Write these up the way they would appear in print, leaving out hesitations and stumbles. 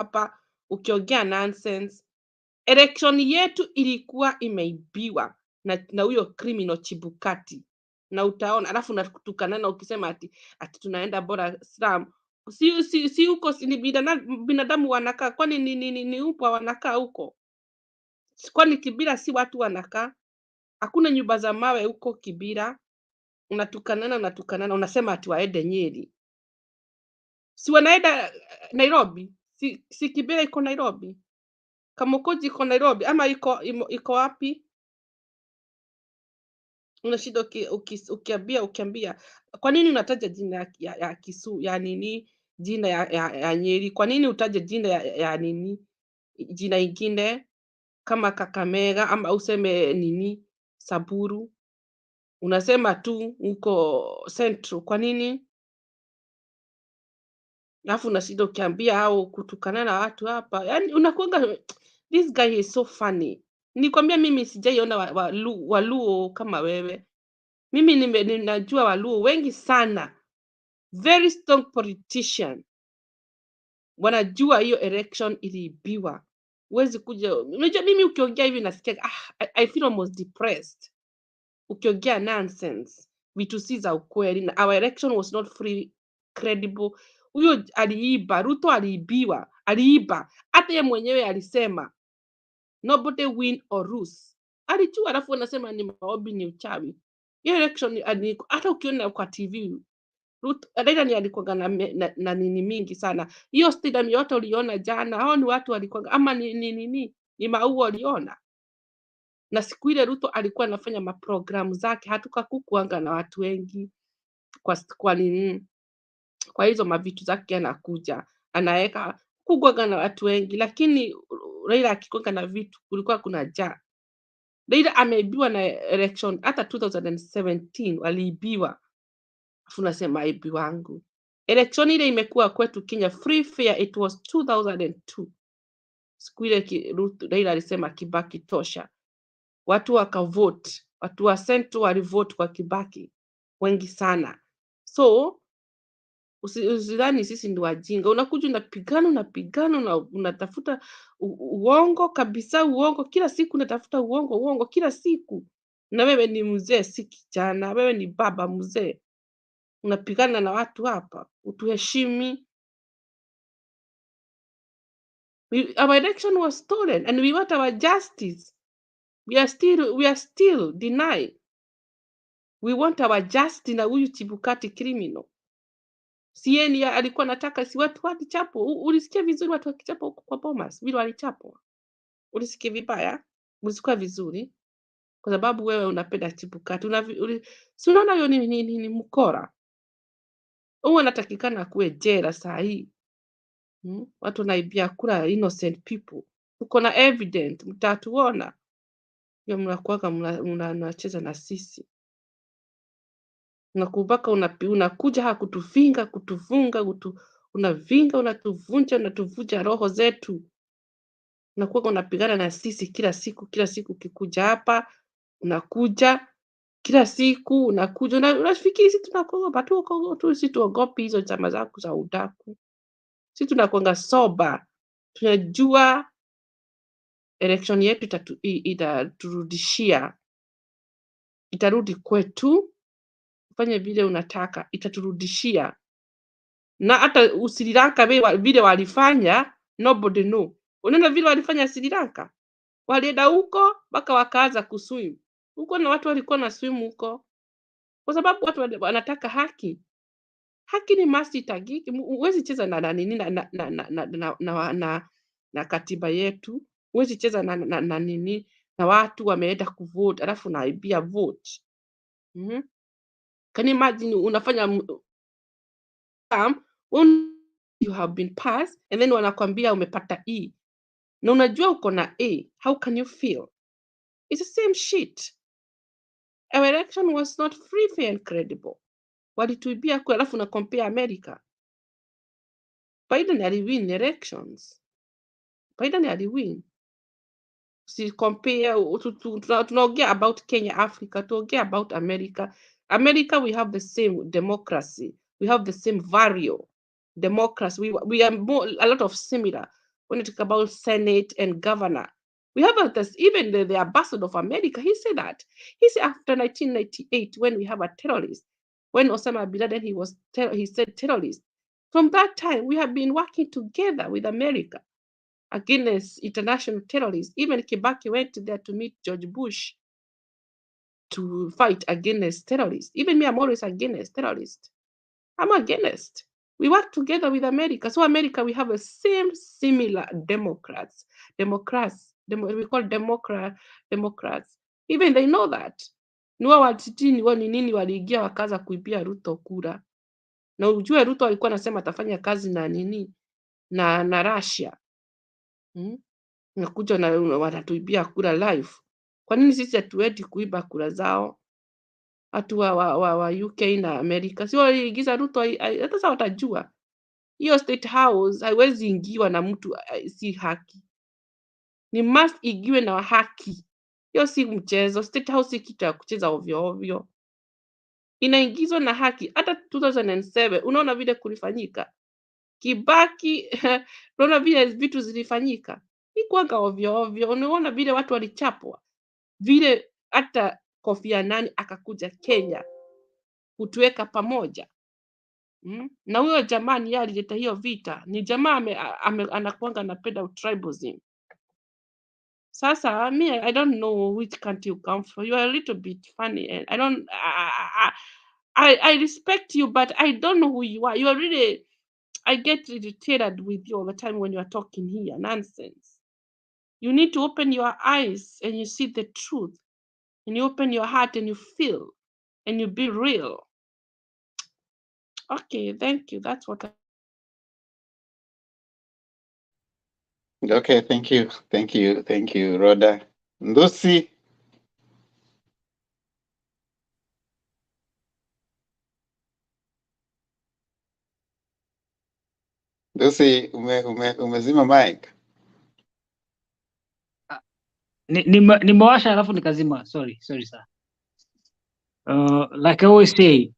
hapa ukiongea nonsense. Election yetu ilikuwa imeibiwa na huyo criminal Chibukati, na utaona. Alafu natukanana ukisema ati tunaenda bora Islam. Si huko ni binadamu wanakaa? Kwani ni upwa wanakaa huko? Kwani Kibira si watu wanakaa? Hakuna nyumba za mawe huko Kibira. Unatukanana unasema ati waende Nyeri. Si wanaenda Nairobi? Si Kibira iko Nairobi? Kamukunji iko Nairobi ama iko wapi? Unashida ukiambia. Kwa nini unataja jina ya Kisu ya nini? Jina ya Nyeri. Kwa nini utaje jina ya nini? Jina ingine kama Kakamega ama useme nini Saburu? Unasema tu uko Central. Kwa nini? Alafu unashida ukiambia au kutukana na watu hapa. Yaani unakuanga, this guy is so funny. Nikwambia mimi sijaiona Waluo kama wewe. Mimi ninajua Waluo wengi sana. Very strong politician. Wanajua hiyo election iliibiwa. Huwezi kuja. Unajua mimi ukiongea hivi nasikia I feel almost depressed. Ukiongea nonsense. Vitu si za ukweli. Na our election was not free, credible. Huyo aliiba. Ruto aliibiwa. Aliiba. Hata yeye mwenyewe alisema nobody win or lose. Alijua, alafu anasema ni maombi, ni uchawi. Hiyo election hata ukiona kwa TV Ruto Raila ni alikuwa na nini mingi sana. Hiyo stadium yote uliona jana, hao ni watu walikuwa ama ni maua uliona. Na siku ile Ruto alikuwa anafanya maprogramu zake, hatukakuanga na watu wengi kwa nini, kwa hizo mavitu zake anakuja anaweka kukuanga na watu wengi, lakini Raila akikuanga na vitu kulikuwa kuna jaa. Raila ameibiwa na election. Hata 2017 waliibiwa. Afu nasema aibi wangu. Election ile imekuwa kwetu Kenya free fair, it was 2002. Siku ile Raila alisema Kibaki tosha. Watu wakavote. Watu wa Central walivote kwa Kibaki wengi sana. So usidhani sisi ndio wajinga. Unakuja unapigana unatafuta uongo kabisa, uongo kila siku, unatafuta uongo kila siku. Na wewe ni mzee, si kijana. Wewe ni baba mzee. Unapigana na watu hapa. Utuheshimi. Our election was stolen and we want our justice. We are still denied. We want our justice na huyu Chibukati criminal. Sieni alikuwa nataka si watu walichapo. Ulisikia vizuri watu wakichapo huko kwa Bomas vile walichapo? Ulisikia vibaya? Ulisikia vizuri? Kwa sababu wewe unapenda Chibukati. Si unaona hiyo ni mkora. Huwa anatakikana kuwe jela saa hii. Watu naibia kura innocent people. Uko na evidence, mtatuona. Hiyo mnakuaga mnacheza na sisi. Unakubaka unakuja hakutufinga, kutufunga, unavinga, unatuvunja roho zetu. Unakuwa unapigana na sisi kila siku ukikuja hapa, unakuja kila siku unakuja unafikiri sisi tunakuogopa tu, sisi tuogopi hizo chama zako za udaku. Sisi tunakuanga soba. Tunajua election yetu itaturudishia. Itarudi kwetu. Fanya vile unataka, itaturudishia. Na hata Sri Lanka vile walifanya, nobody know. Unaona vile walifanya Sri Lanka? Walienda huko mpaka wakaanza kuswim. Huko na watu walikuwa na swim huko. Kwa sababu watu wanataka haki. Haki ni must itagiki. Huwezi cheza na nini na katiba yetu. Huwezi cheza na nini na watu wameenda kuvote alafu naibia vote. Can you imagine unafanya you have been passed and then wanakwambia umepata E. Na unajua uko na A. How can you feel? It's the same shit. Our election was not free, fair and credible. Walituibia kwa alafu na compare America. Biden aliwin elections. Biden aliwin. Si compare, tunaongea about Kenya, Africa, tunaongea about America. America, we have the same democracy. We have the same value. Democracy. We are a lot of similar. when you talk about Senate and governor. We have even the ambassador of America. He said that. He said after 1998, when we have a terrorist, when Osama bin Laden, he said terrorist. From that time, we have been working together with America against international terrorists. Even Kibaki went there to meet George Bush to fight against terrorists. Even me, I'm always against terrorists. I'm against. We work together with America. So America, we have a similar Democrats. We call Democrats. Even they know that. Niwa watitini wa nini waliingia wakaza kuibia Ruto kura. Na ujue Ruto alikuwa anasema atafanya kazi na nini? Na Russia. Nakuja na wanatuibia kura live. Kwa nini sisi hatuendi kuiba kura zao? Watu wa UK na Amerika. Si waliingiza Ruto, hata sasa watajua. Hiyo State House haiwezi ingiwa na mtu si haki. Ni must igiwe na haki. Hiyo si mchezo. State House si kitu ya kucheza ovyo ovyo. Inaingizwa na haki. Hata 2007 unaona vile kulifanyika. Kibaki unaona vile vitu zilifanyika. Ikuanga ovyo ovyo. Unaona vile watu walichapwa. Vile hata Kofi Annan akakuja Kenya kutuweka pamoja. Na huyo jamaa ni yeye alileta hiyo vita. Ni jamaa anakuanga anapenda tribalism. Sasa I don't know which country you come from. You are a little bit funny and I respect you, but I don't know who you are. You are really, I get irritated with you all the time when you are talking here. Nonsense. You need to open your eyes and you see the truth. And you open your heart and you feel. And you be real. Okay, thank you. That's what Okay, thank you. Thank you. Thank you, Rhoda. Ndusi. Ndusi, umezima mic. Nimewasha alafu nikazima. Sorry sir. Like I always say,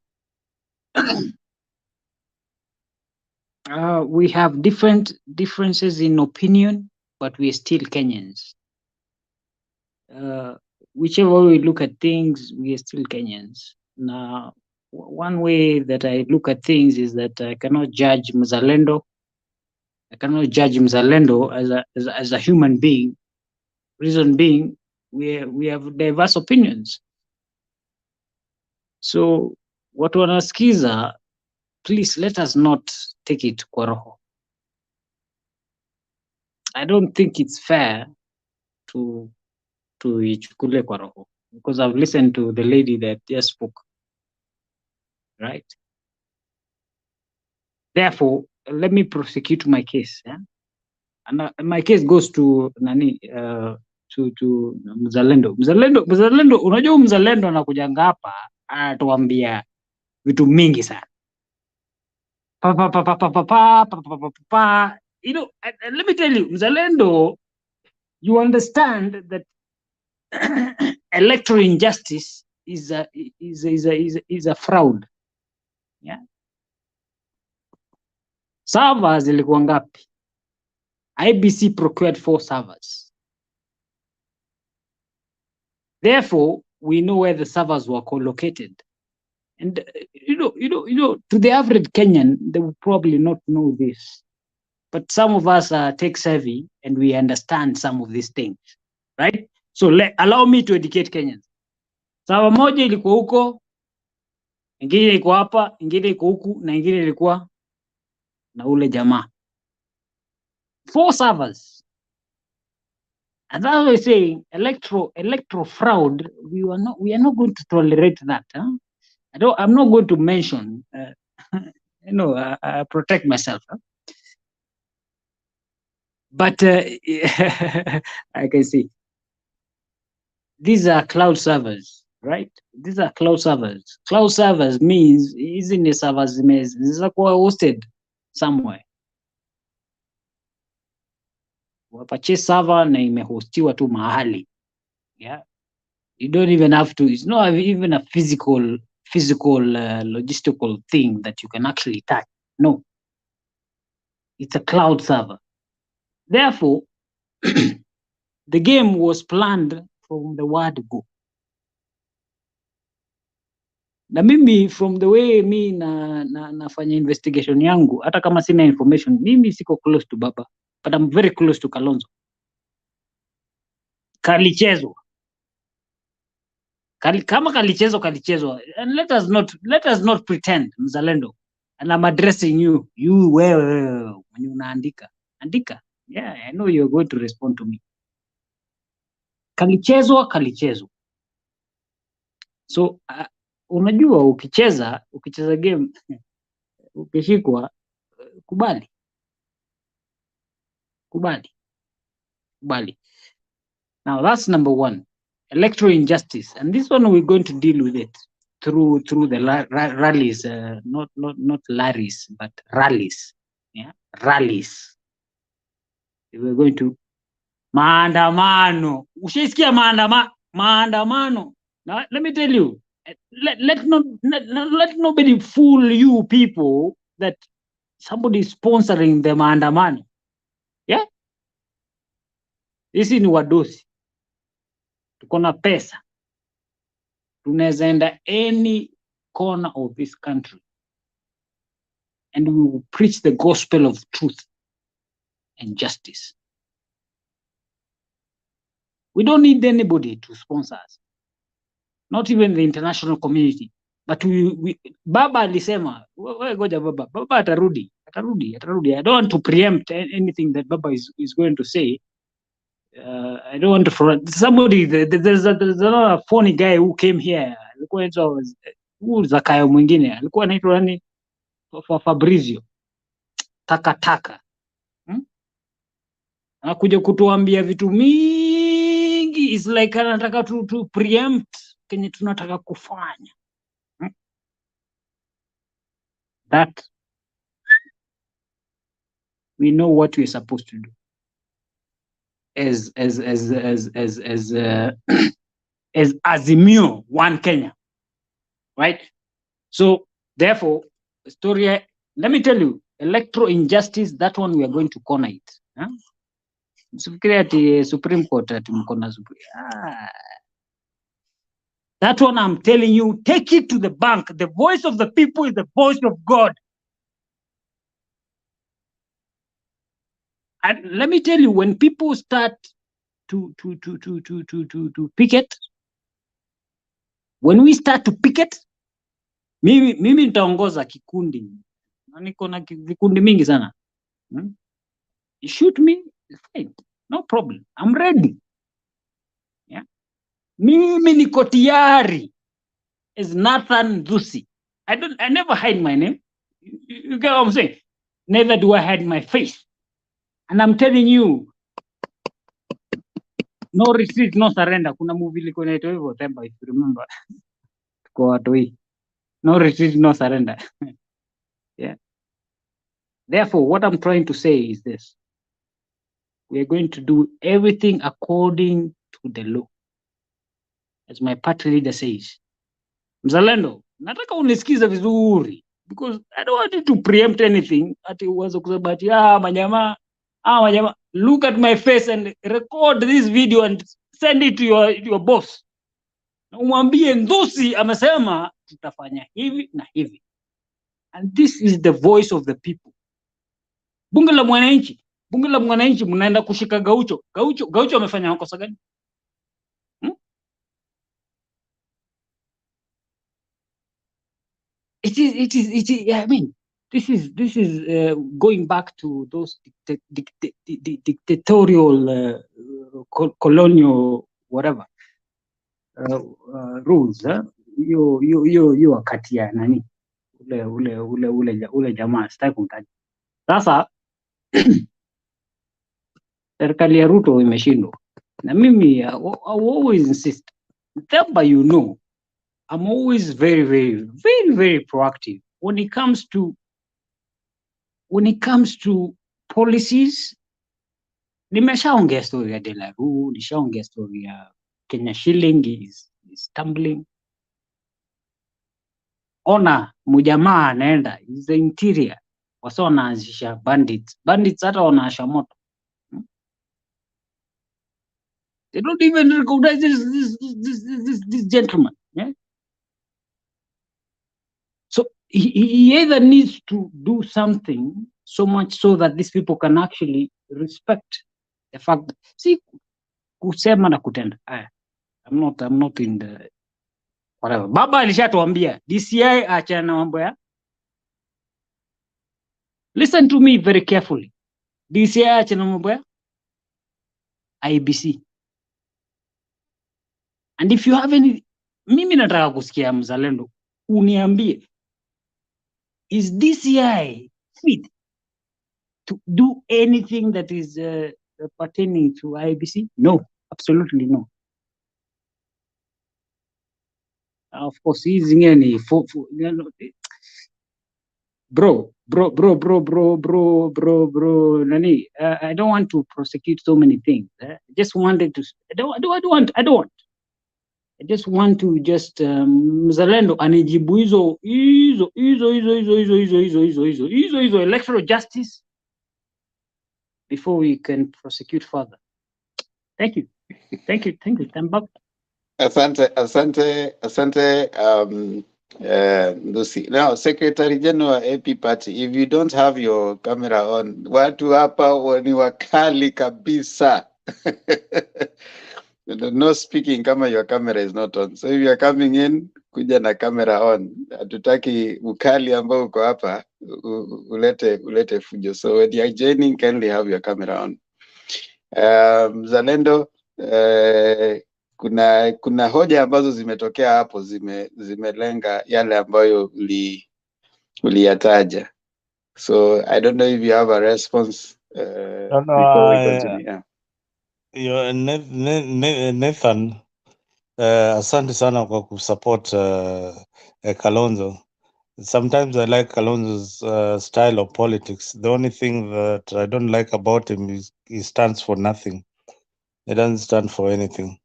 we have differences in opinion, but we are still Kenyans. Whichever way we look at things, we are still Kenyans. Now, one way that I look at things is that I cannot judge Mzalendo. I cannot judge Mzalendo as a human being. Reason being, we have diverse opinions. So what wanasikiza, please let us not take it kwa roho. I don't think it's fair to ichukule kwa roho, because I've listened to the lady that just spoke, right? Therefore, let me prosecute my case. Yeah? And my case goes to nani, to Mzalendo. Mzalendo, unajua Mzalendo anakujanga hapa anatuambia vitu mingi sana. You know, let me tell you, Mzalendo, you understand that electoral injustice is a fraud. Yeah. Servers ilikuwa ngapi? IBC procured 4 servers. Therefore, we know where the servers were co-located. And you know, to the average Kenyan, they will probably not know this. But some of us are tech savvy and we understand some of these things, right? So allow me to educate Kenyans. Server moja ilikuwa huko, ingine ilikuwa hapa, ingine iko huku, na ingine ilikuwa na ule jamaa. 4 servers. And that's why I say electro fraud, we are not going to tolerate that. Huh? I'm not going to mention, I protect myself. Huh? But I can see these are cloud servers, right? These are cloud servers. Cloud servers means isn't a servers hosted somewhere. Purchase server na imehostiwa tu mahali. Yeah. You don't even have to, it's not even a physical logistical thing that you can actually touch. No. It's a cloud server. Therefore, the game was planned from the word go. Na mimi from the way mi nafanya investigation yangu, hata kama sina information, mimi siko close to Baba, but I'm very close to Kalonzo. Kalichezwa. Kama kalichezwa, and let us not pretend, mzalendo. And I'm addressing you wewe mwenye unaandika. Andika. Yeah, I know you're going to respond to me. Kalichezwa. So unajua ukicheza game ukishikwa, kubali. Now that's number one, electoral injustice, and this one we're going to deal with it through the rallies, not larries, but rallies. Yeah, rallies. We're going to maandamano. Ushaisikia maandamano. Now let me tell you, let nobody fool you people that somebody is sponsoring the maandamano. Yeah, Hizi ni wadosi, tuko na pesa, tunaweza enda any corner of this country and we will preach the gospel of truth and justice. We don't need anybody to sponsor us, not even the international community. But Baba alisema, goja Baba atarudi. I don't want to preempt anything that Baba is going to say. I don't want to somebody. There's a funny guy who came here. Alikuwa anaitwa Zakayo mwingine. Alikuwa anaitwa nani? Fabrizio. Taka. Anakuja kutuambia vitu mingi. It's like anataka to preempt kenye tunataka kufanya. That we know what we're supposed to do as Azimio, one Kenya, right? So therefore, story, let me tell you, electoral injustice, that one we are going to corner it. Supreme Court that one I'm telling you, take it to the bank. The voice of the people is the voice of God. And let me tell you, when people start to picket, when we start to picket, mimi nitaongoza kikundi. Niko na vikundi mingi sana. You shoot me, fine, no problem. I'm ready. Yeah. Mimi niko tayari as Nathan Zusi. I never hide my name. You get what I'm saying? Neither do I hide my face. And I'm telling you, no retreat, no surrender. Kuna movie liko inaitwa hivyo, Temba, if you remember. Kwa watu hii. No retreat, no surrender. Yeah. Therefore, what I'm trying to say is this. We are going to do everything according to the law. As my party leader says. Mzalendo, nataka unisikize vizuri. Because I don't want you to preempt anything. Ati uanze kusema ati majamaa. Look at my face and record this video and send it to your boss. Umwambie Ndusi amesema tutafanya hivi na hivi. And this is the voice of the people. Bunge la mwananchi mnaenda kushika Gaucho. Gaucho amefanya makosa gani? It is. I mean, this is going back to those dictatorial, colonial, whatever rules. You wakati ya nani? Ule jamaa sitaki kumtaja. Sasa serikali ya Ruto imeshindwa. Na mimi I always insist. Mutembei, you know, I'm always very, very, very, very proactive when it comes to policies. Nimeshaongea story ya Delaru, nishaongea story ya Kenya shilling is tumbling. Ona mujamaa anaenda, is the interior. Wasa wanaanzisha bandits hata wanaasha moto. They don't even recognize this gentleman. Yeah? So he either needs to do something so much so that these people can actually respect the fact that, see, kusema na kutenda. I'm not in the whatever. Baba alishatuambia DCI achana na mambo ya. Listen to me very carefully. DCI achana na mambo ya IBC. And if you have any, mimi nataka kusikia mzalendo uniambie, is DCI fit to do anything that is pertaining to IBC? No, absolutely no. Of course, he's any bro, Nani. I don't want to prosecute so many things. I just wanted to. I don't. I just want to just mzalendo anijibu hizo electoral justice before we can prosecute further. Thank you. I'm back. Asante, Lucy. Now, Secretary General AP Party, if you don't have your camera on, watu hapa ni wakali kabisa. No speaking kama your camera is not on. So if you are coming in, kuja na camera on. Hatutaki ukali ambao uko hapa, ulete fujo. So when you are joining, kindly have your camera on. Zalendo, kuna hoja ambazo zimetokea hapo zimelenga yale ambayo uliyataja. So I don't know if you have a response before we continue. Nathan, asante sana kwa kusupport Kalonzo. Sometimes I like Kalonzo's style of politics. The only thing that I don't like about him is he stands for nothing. He doesn't stand for anything.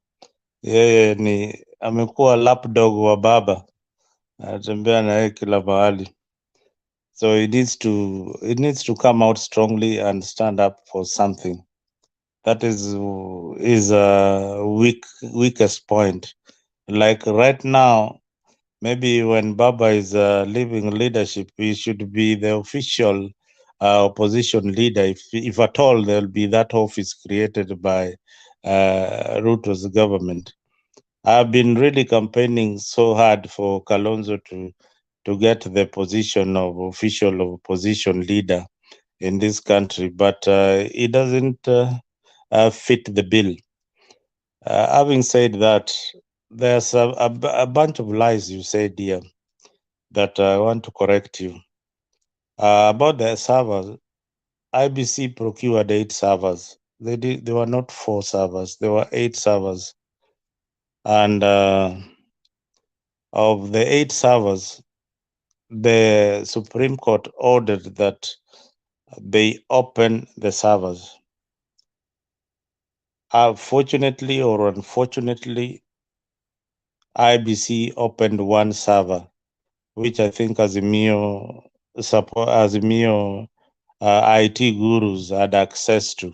Yeye ni amekuwa lapdog wa baba, anatembea na yeye kila mahali. So it needs to come out strongly and stand up for something. That is weakest point. Like right now, maybe when Baba is leaving leadership, he should be the official opposition leader. If at all there'll be that office created by Ruto's government. I've been really campaigning so hard for Kalonzo to get the position of official opposition leader in this country, but it doesn't fit the bill. Having said that, there's a bunch of lies you said here that I want to correct you. About the servers, IBC procured 8 servers. They were not 4 servers, there were 8 servers. And of the 8 servers, the Supreme Court ordered that they open the servers. Fortunately or unfortunately, IBC opened 1 server, which I think Azimio IT gurus had access to,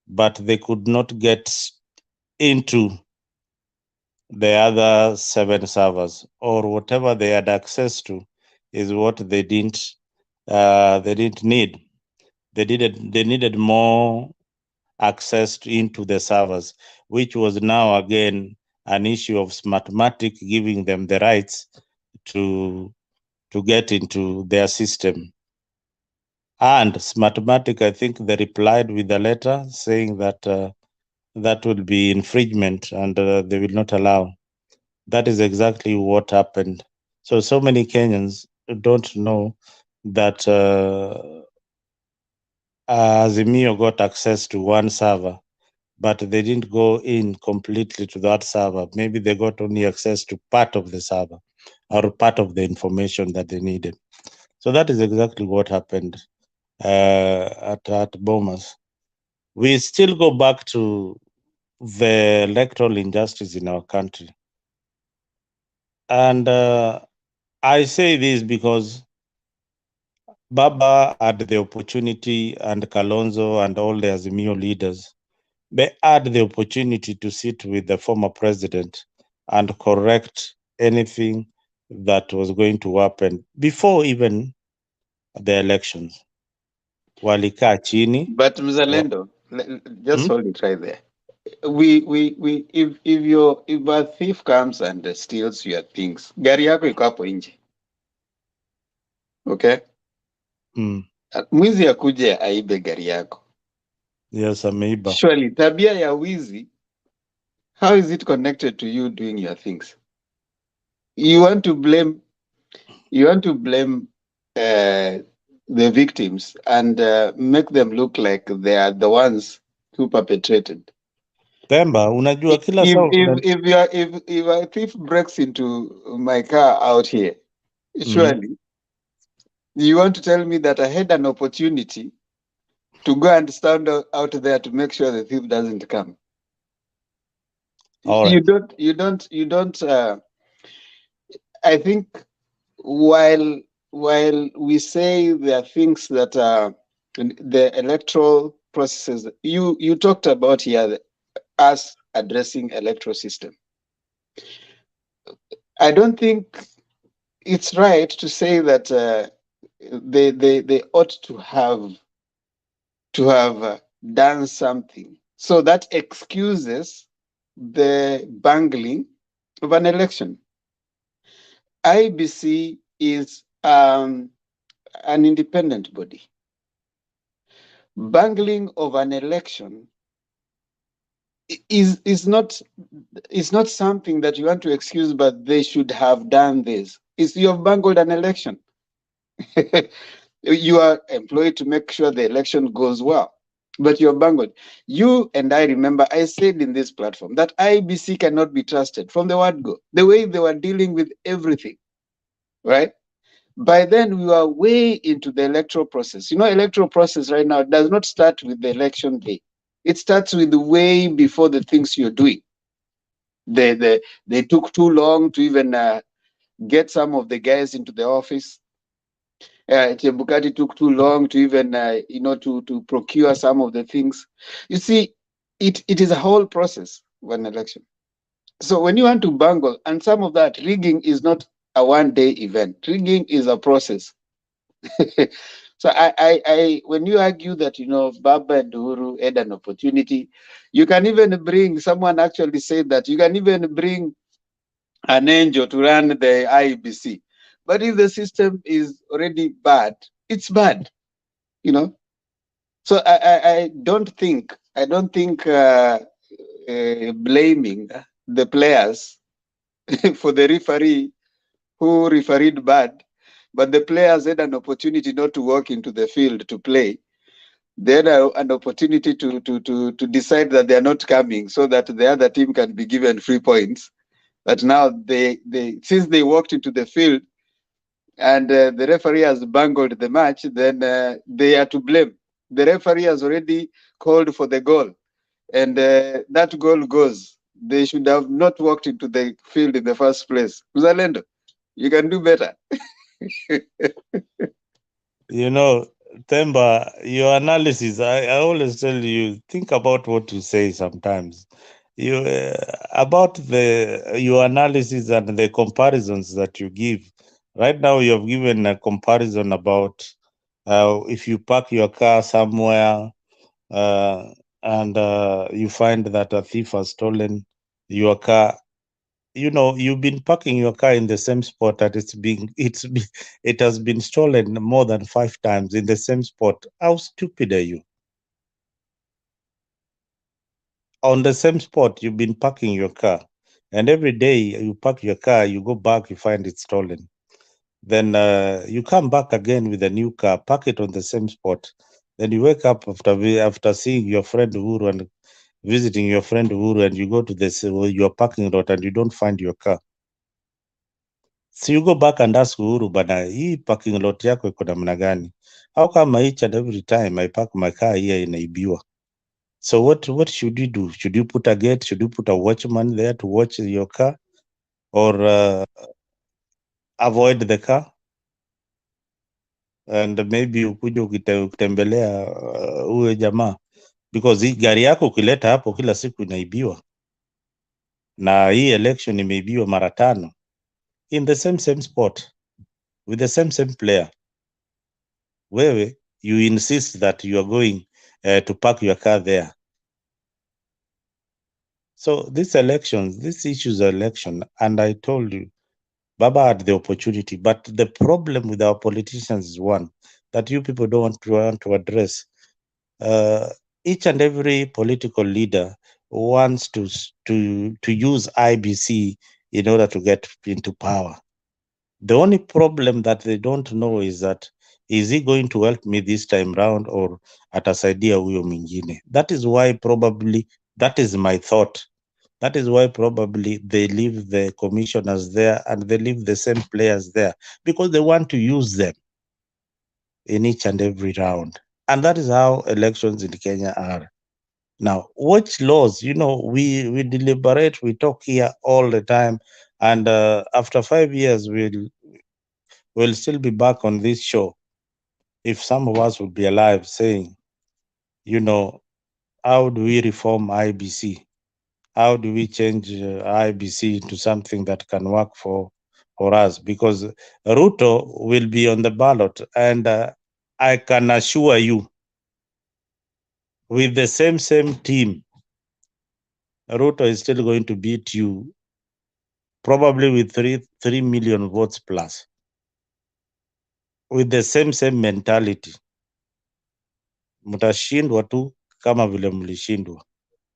but they could not get into the other 7 servers, or whatever they had access to is what they didn't need. They needed more access into the servers, which was now again an issue of Smartmatic giving them the rights to get into their system. And Smartmatic, I think they replied with a letter saying that that will be infringement and they will not allow. That is exactly what happened. So many Kenyans don't know that Azimio got access to 1 server, but they didn't go in completely to that server. Maybe they got only access to part of the server or part of the information that they needed. So that is exactly what happened at Bomas. We still go back to the electoral injustice in our country. And I say this because Baba had the opportunity, and Kalonzo and all the Azimio leaders, they had the opportunity to sit with the former president and correct anything that was going to happen before even the elections. Walikaa chini. But Mzalendo, just Hmm? hold it right there. If a thief comes and steals your things, gari yako iko hapo nje. Okay? Mm. Mwizi akuje aibe gari yako. Yes, ameiba. Surely, tabia ya wizi, how is it connected to you doing your things? You want to blame the victims and make them look like they are the ones who perpetrated. Themba, unajua kila saa If a thief breaks into my car out here, surely you want to tell me that I had an opportunity to go and stand out there to make sure the thief doesn't come. All You right. don't. I think while we say there are things that are the electoral processes, you talked about here us addressing electoral system. I don't think it's right to say that they ought to have done something. So that excuses the bungling of an election. IBC is an independent body. Bungling of an election is not something that you want to excuse, but they should have done this. You have bungled an election. You are employed to make sure the election goes well, but you're bungled. You and I remember I said in this platform that IBC cannot be trusted from the word go. The way they were dealing with everything, right? By then we were way into the electoral process. You know, electoral process right now does not start with the election day. It starts with the way before the things you're doing. They took too long to even get some of the guys into the office. Chebukati took too long to even, to procure some of the things. You see, it is a whole process of an election. So when you want to bungle, and some of that rigging is not a one-day event. Rigging is a process. So I when you argue that Baba and Uhuru had an opportunity, you can even bring someone actually said that you can even bring an angel to run the IBC. But if the system is already bad, it's bad, So I don't think blaming the players for the referee who refereed bad, but the players had an opportunity not to walk into the field to play. They had an opportunity to decide that they are not coming so that the other team can be given free points. But now since they walked into the field and the referee has bungled the match, then they are to blame. The referee has already called for the goal, and that goal goes. They should have not walked into the field in the first place. Uzalendo, you can do better. Themba, your analysis, I always tell you, think about what you say sometimes. About your analysis and the comparisons that you give. Right now, you have given a comparison about if you park your car somewhere and you find that a thief has stolen your car. You've been parking your car in the same spot that it has been stolen more than 5 times in the same spot. How stupid are you? On the same spot, you've been parking your car, and every day you park your car, you go back, you find it stolen. Then you come back again with a new car, park it on the same spot. Then you wake up after seeing your friend Uhuru and visiting your friend Uhuru, and you go to your parking lot and you don't find your car. So you go back and ask Uhuru, bana, hii parking lot yako iko namna gani? How come each and every time I park my car here inaibiwa? So what should you do? Should you put a gate? Should you put a watchman there to watch your car, or avoid the car? And maybe ukuje ukitembelea huyo jamaa because hii gari yako ukileta hapo kila siku inaibiwa, na hii election imeibiwa mara 5 in the same spot with the same player. Wewe you insist that you are going to park your car there. So these issues are election, and I told you, Baba had the opportunity, but the problem with our politicians is one that you people don't want to address. Each and every political leader wants to use IBC in order to get into power. The only problem that they don't know is that, is he going to help me this time round or atasaidia huyo mwingine? That is why probably, that is my thought. That is why probably they leave the commissioners there and they leave the same players there, because they want to use them in each and every round. And that is how elections in Kenya are. Now, which laws, we deliberate, we talk here all the time, and after 5 years, we'll still be back on this show. If some of us would be alive saying, how do we reform IBC? How do we change IBC into something that can work for us? Because Ruto will be on the ballot, and I can assure you, with the same team, Ruto is still going to beat you, probably with 3 million votes plus, with the same mentality. Mtashindwa tu kama vile mlishindwa,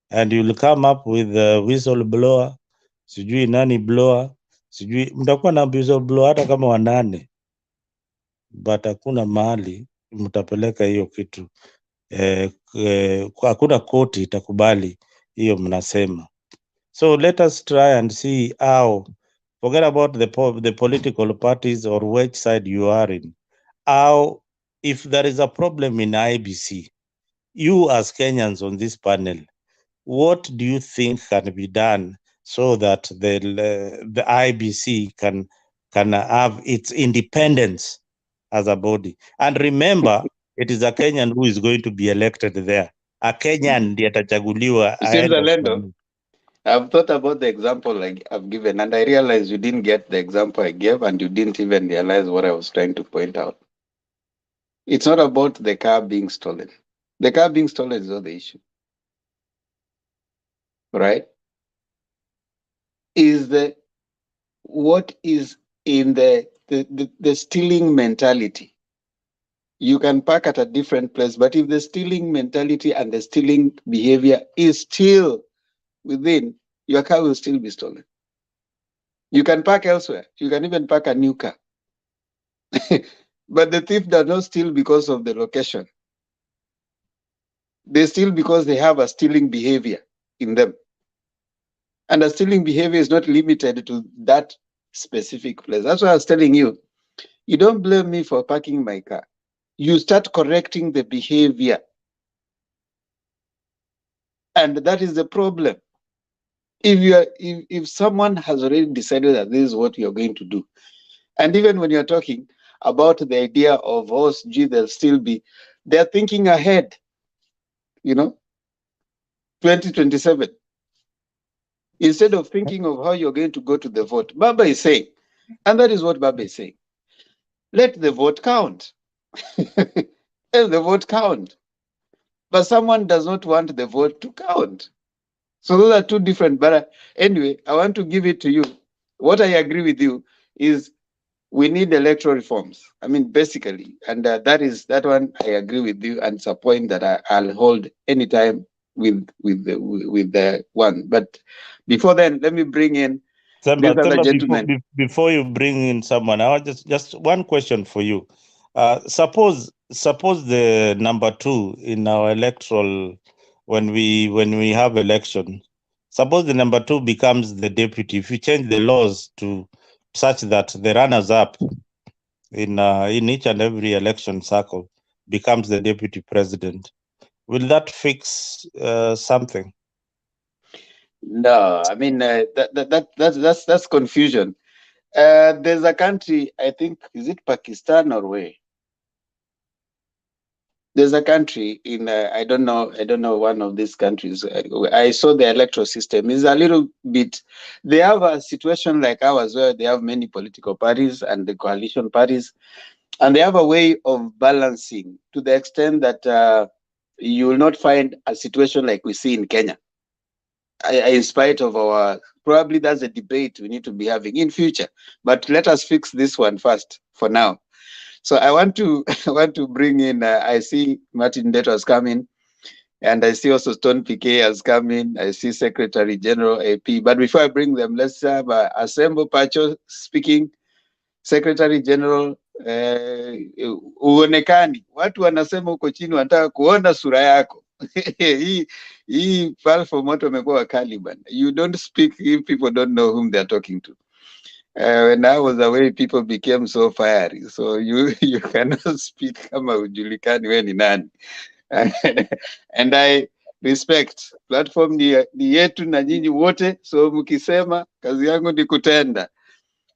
and you'll come up with a whistleblower, sijui nani blower, sijui mtakuwa na whistleblower hata kama 8, but hakuna mahali mtapeleka hiyo kitu. Hakuna koti itakubali hiyo mnasema. So let us try and see how, forget about the political parties or which side you are in, how, if there is a problem in IBC, you as Kenyans on this panel, what do you think can be done so that the IBC can have its independence as a body? And remember, it is a Kenyan who is going to be elected there. A Kenyan ndiye atachaguliwa aende Lendo, I've thought about the example like I've given, and I realized you didn't get the example I gave, and you didn't even realize what I was trying to point out. It's not about the car being stolen. The car being stolen is not the issue. Right? Is what is in the stealing mentality. You can park at a different place, but if the stealing mentality and the stealing behavior is still within, your car will still be stolen. You can park elsewhere. You can even park a new car. But the thief does not steal because of the location. They steal because they have a stealing behavior in them. And the stealing behavior is not limited to that specific place. That's why I was telling you, you don't blame me for parking my car. You start correcting the behavior. And that is the problem. If someone has already decided that this is what you're going to do, and even when you're talking about the idea of they'll still be, they're thinking ahead, 2027. Instead of thinking of how you're going to go to the vote, Baba is saying, and that is what Baba is saying, let the vote count. Let the vote count. But someone does not want the vote to count. So those are two different. But anyway, I want to give it to you. What I agree with you is we need electoral reforms. I mean, basically, and that one I agree with you, and it's a point that I'll hold anytime with the one. But before then, let me bring in this other gentleman. Before you bring in someone, I want just one question for you. Suppose the number 2 in our electoral, when we have election, suppose the number 2 becomes the deputy. If you change the laws to such that the runners up in each and every election cycle becomes the deputy president, will that fix something? No, I mean that's confusion. There's a country, I think, is it Pakistan or where? there's a country in I don't know one of these countries. I saw the electoral system is a little bit. They have a situation like ours where they have many political parties and the coalition parties, and they have a way of balancing to the extent that you will not find a situation like we see in Kenya. In spite of our, probably that's a debate we need to be having in future. But let us fix this one first for now. So I want to I want to bring in. I see Martin Deto has come in, and I see also Stone PK has come in. I see Secretary General AP. But before I bring them, let's have Assemble Pacho speaking. Secretary General uonekani. Watu wanasema huko chini wanataka kuona sura yako. Hii platform watu wamekuwa wakali bana. You don't speak if people don't know whom they are talking to. When I was away, people became so fiery. So you cannot speak kama ujulikani we ni nani. And I respect platform ni yetu na nyinyi wote. So mkisema kazi yangu ni kutenda.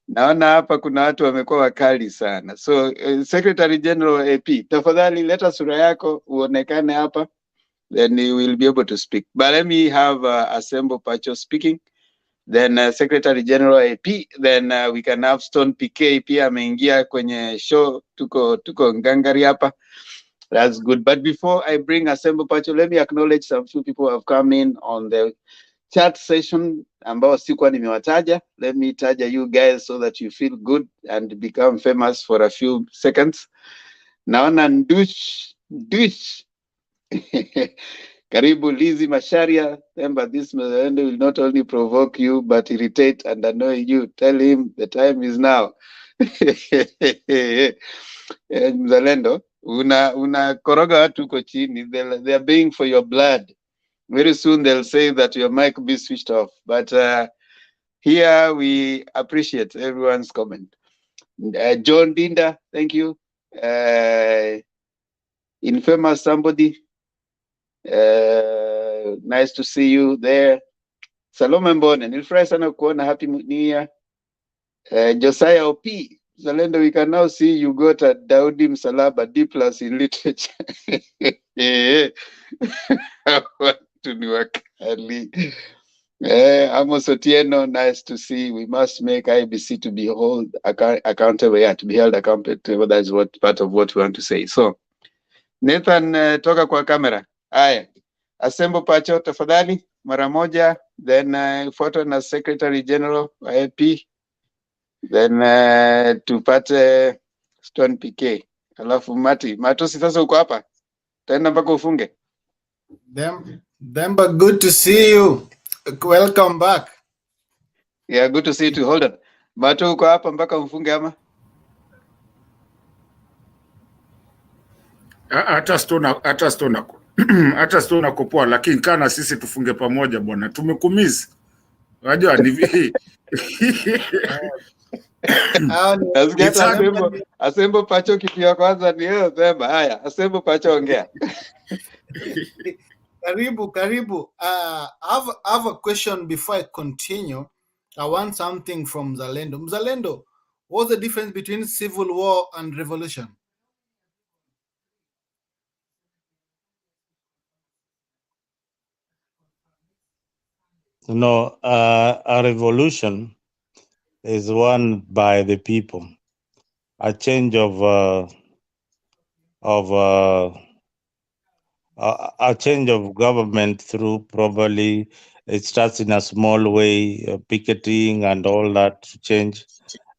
Naona hapa kuna watu wamekuwa wakali sana. So Secretary General AP, tafadhali leta sura yako uonekane hapa, then you will be able to speak. But let me have Assemble Pacho speaking. Then Secretary General AP, then we can have Stone PK pia ameingia kwenye show, tuko ngangari hapa. That's good. But before I bring Assemble Pacho, let me acknowledge some few people who have come in on the chat session ambao sikuwa nimewataja. Let me taja you guys so that you feel good and become famous for a few seconds. Naona Ndush Karibu Lizzy Masharia. Remember, this Mzalendo will not only provoke you, but irritate and annoy you. Tell him the time is now. Mzalendo, una koroga watu uko chini. They are begging for your blood. Very soon they'll say that your mic be switched off. But here we appreciate everyone's comment. John Dinda, thank you. Infamous somebody. Nice to see you there. Salome Mbone, nilifurahi sana kuona, happy new year. Josiah OP, Zalendo, we can now see you got a Daudi Msalaba D+ in literature. Watu ni wakali. Amos Otieno, nice to see. We must make IBC to be accountable. Yeah, to be held accountable. That's what part of what we want to say. So, Nathan, toka kwa kamera. Aya, Assemble Pacho tafadhali mara moja, then photo na Secretary General wa AP, then tupate Stone PK. Alafu Matosi sasa uko hapa? Taenda mpaka ufunge. Demba, good to see you. Welcome back. Yeah, good to see you too. Hold on. Mato uko hapa mpaka ufunge ama? Hata stona kupoa, lakini kana sisi tufunge pamoja bwana. Tumekumiss. Unajua ni vipi? Assemble Pacho kitu ya kwanza ni yeye sema. Haya, Assemble Pacho ongea. Karibu. I have a question before I continue. I want something from Mzalendo. Mzalendo, what's the difference between civil war and revolution? No, a revolution is won by the people. A change of a change of government through probably it starts in a small way, picketing and all that to change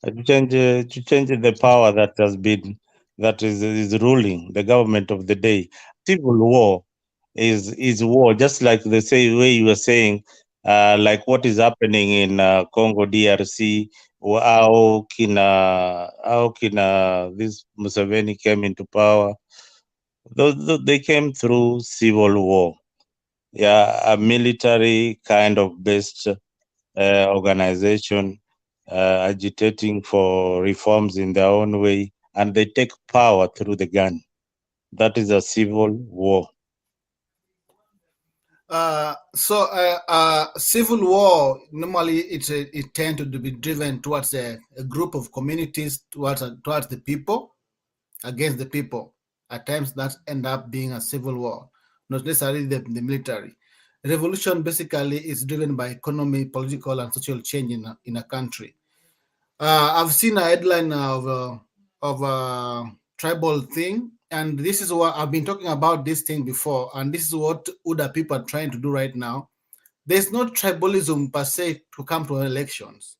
the power that is ruling the government of the day. Civil war is war, just like the same way you were saying, like what is happening in Congo DRC, how this Museveni came into power. They came through civil war. Yeah, a military kind of based organization agitating for reforms in their own way, and they take power through the gun. That is a civil war. Civil war, normally it tends to be driven towards a group of communities, towards the people, against the people. at times that end up being a civil war, not necessarily the military. Revolution basically is driven by economy, political, and social change in a country. I've seen a headline of a tribal thing, and this is what I've been talking about this thing before, and this is what Uda people are trying to do right now. There's no tribalism per se to come to elections.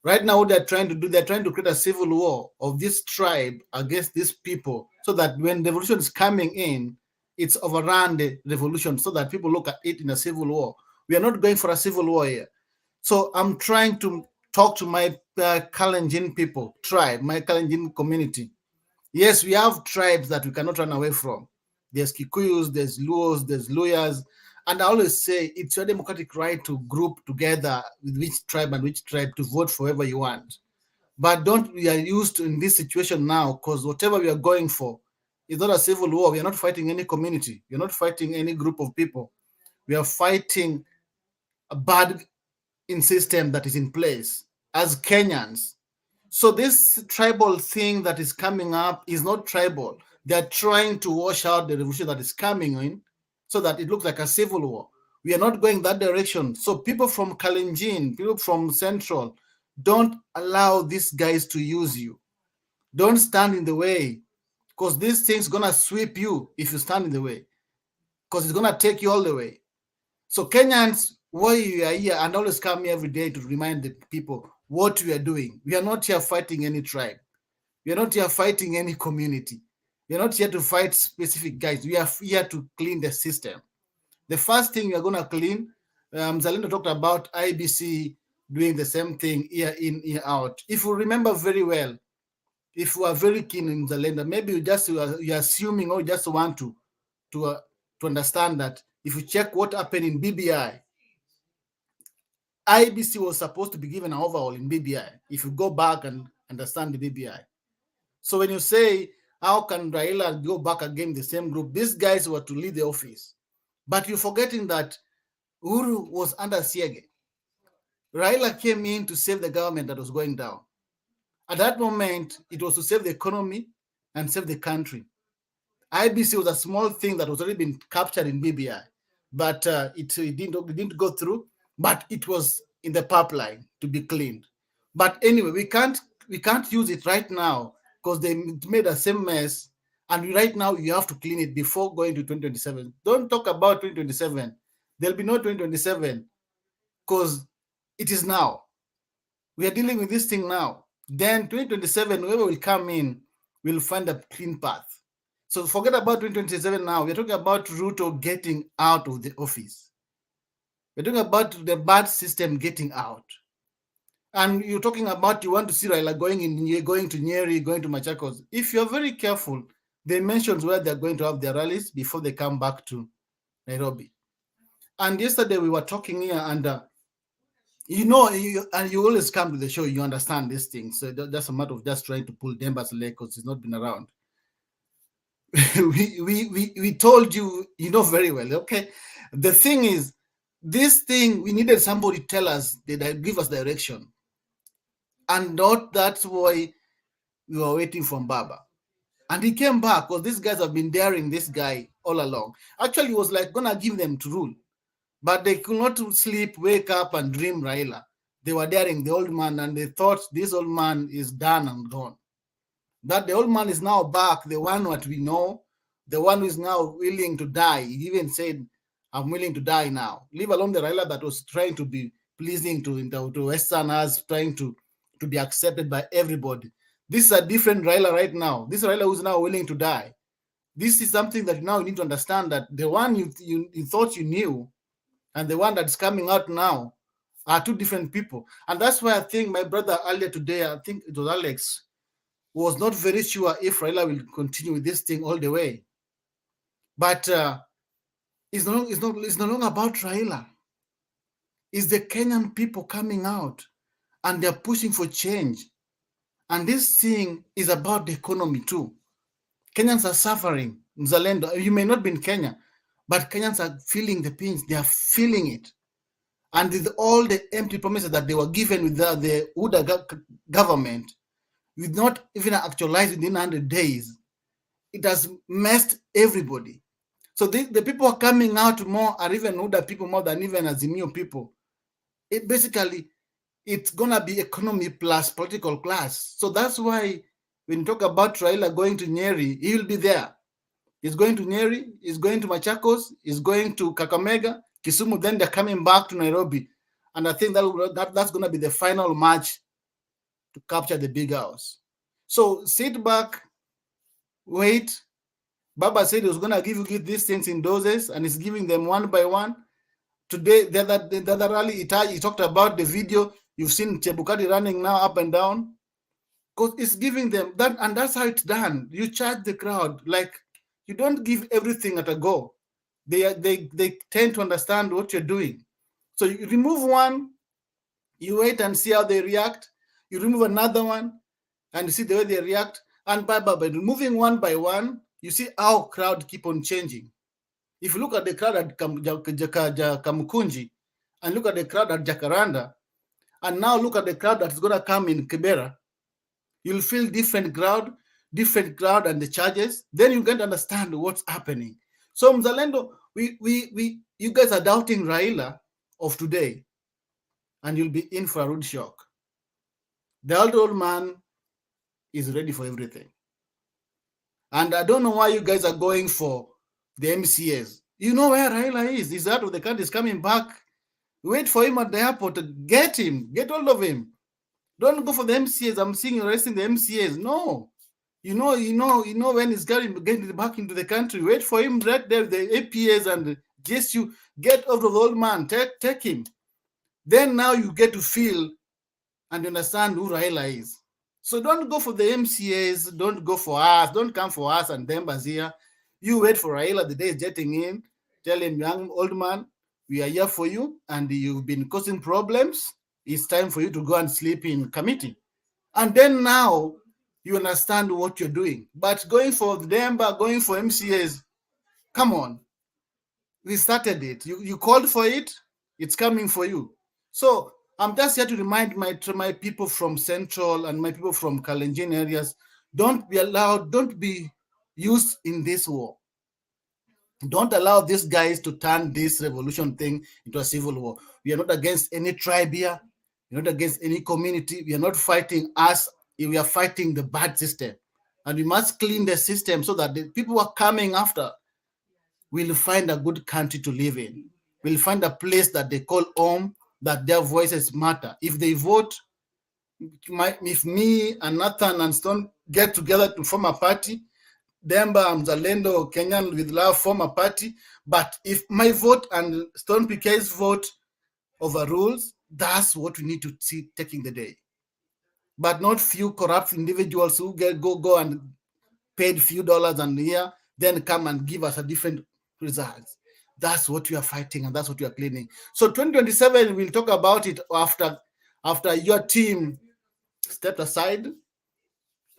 Right now, what they're trying to do, they're trying to create a civil war of this tribe against these people, so that when the revolution is coming in, it's overrun the revolution, so that people look at it in a civil war. We are not going for a civil war here. So I'm trying to talk to my Kalenjin people, tribe, my Kalenjin community. Yes, we have tribes that we cannot run away from. There's Kikuyus, there's Luos, there's Luyas. And I always say it's your democratic right to group together with which tribe and which tribe to vote for whoever you want. But don't we are used to in this situation now, because whatever we are going for is not a civil war. We are not fighting any community. We are not fighting any group of people. We are fighting a bad system that is in place as Kenyans. So this tribal thing that is coming up is not tribal. They're trying to wash out the revolution that is coming in so that it looks like a civil war. We are not going that direction. So people from Kalenjin, people from Central, don't allow these guys to use you. Don't stand in the way, because this thing's going to sweep you if you stand in the way, because it's going to take you all the way. So Kenyans, why you are here and always come here every day to remind the people what we are doing. We are not here fighting any tribe. We are not here fighting any community. We are not here to fight specific guys. We are here to clean the system. The first thing we are going to clean, Zalendo talked about IBC doing the same thing year in, year out. If you remember very well, if you are very keen in Zalendo, maybe you're assuming or you just want to understand that if you check what happened in BBI, IBC was supposed to be given an overhaul in BBI, if you go back and understand the BBI. So when you say, how can Raila go back again the same group? These guys were to lead the office. But you're forgetting that Uhuru was under Siege. Raila came in to save the government that was going down. At that moment, it was to save the economy and save the country. IBC was a small thing that was already been captured in BBI, but it didn't go through, but it was in the pipeline to be cleaned. But anyway, we can't use it right now because they made the same mess, and right now you have to clean it before going to 2027. Don't talk about 2027. There'll be no 2027 because it is now. We are dealing with this thing now. Then 2027, whoever will come in will find a clean path. So forget about 2027 now. We're talking about Ruto getting out of the office. We're talking about the bad system getting out. And you're talking about you want to see Raila going to Nyeri, going to Machakos. If you're very careful, they mentioned where they're going to have their rallies before they come back to Nairobi. And yesterday we were talking here, and you always come to the show, you understand these things. So that's a matter of just trying to pull Demba's leg because he's not been around. we told you, you know very well. Okay, the thing is, this thing we needed somebody to tell us, give us direction, and not that's why we were waiting for Baba. And he came back because these guys have been daring this guy all along. Actually, it was like gonna give them to rule, but they could not sleep, wake up, and dream Raila. They were daring the old man, and they thought this old man is done and gone. That the old man is now back, the one what we know, the one who is now willing to die. He even said, I'm willing to die now. Leave alone the Raila that was trying to be pleasing to Westerners, trying to be accepted by everybody. This is a different Raila right now. This Raila who's now willing to die. This is something that now you need to understand, that the one you thought you knew and the one that's coming out now are two different people. And that's why I think my brother earlier today, I think it was Alex, was not very sure if Raila will continue with this thing all the way. But it's no longer about Raila. It's the Kenyan people coming out and they're pushing for change. And this thing is about the economy too. Kenyans are suffering. Mzalendo, you may not be in Kenya, but Kenyans are feeling the pinch. They are feeling it. And with all the empty promises that they were given with the Uda government, with not even actualized within 100 days, it has messed everybody. So the people are coming out more are even older people more than even Azimio people. It basically, it's gonna be economy plus political class. So that's why when you talk about Raila going to Nyeri, he will be there. He's going to Nyeri, he's going to Machakos, he's going to Kakamega, Kisumu, then they're coming back to Nairobi. And I think that's going to be the final match to capture the big house. So sit back, wait. Baba said he was going to give you these things in doses, and he's giving them one by one. Today, the other rally, he talked about the video. You've seen Chebukati running now up and down. Because it's giving them that, and that's how it's done. You charge the crowd. Like, you don't give everything at a go. They tend to understand what you're doing. So you remove one, you wait and see how they react. You remove another one, and you see the way they react. And by removing one by one, you see how crowd keep on changing. If you look at the crowd at Kamukunji, and look at the crowd at Jacaranda, and now look at the crowd that's going to come in Kibera, you'll feel different crowd and the charges. Then you can understand what's happening. So Mzalendo, you guys are doubting Raila of today, and you'll be in for a rude shock. The old man is ready for everything. And I don't know why you guys are going for the MCAs. You know where Raila is. He's out of the country. He's coming back. Wait for him at the airport to get him. Get hold of him. Don't go for the MCAs. I'm seeing you arresting the MCAs. No. You know when he's getting back into the country. Wait for him right there, the APAs and just you get over the old man. Take him. Then now you get to feel and understand who Raila is. So don't go for the MCAs. Don't go for us. Don't come for us and them Bazia. You wait for Raila the day he's jetting in. Tell him, young old man, we are here for you, and you've been causing problems. It's time for you to go and sleep in committee. And then now you understand what you're doing. But going for Demba, going for MCAs, come on. We started it. You called for it. It's coming for you. So I'm just here to remind my people from Central and my people from Kalenjin areas, don't be used in this war. Don't allow these guys to turn this revolution thing into a civil war. We are not against any tribe here. We're not against any community. We are not fighting us. We are fighting the bad system. And we must clean the system so that the people who are coming after will find a good country to live in. Will find a place that they call home, that their voices matter. If they vote, if me and Nathan and Stone get together to form a party, Demba, Mzalendo, Kenyan with love form a party. But if my vote and Stone PK's vote overrules, that's what we need to see taking the day. But not few corrupt individuals who go and paid few dollars and here, then come and give us a different results. That's what we are fighting, and that's what we are cleaning. So 2027, we'll talk about it after your team stepped aside,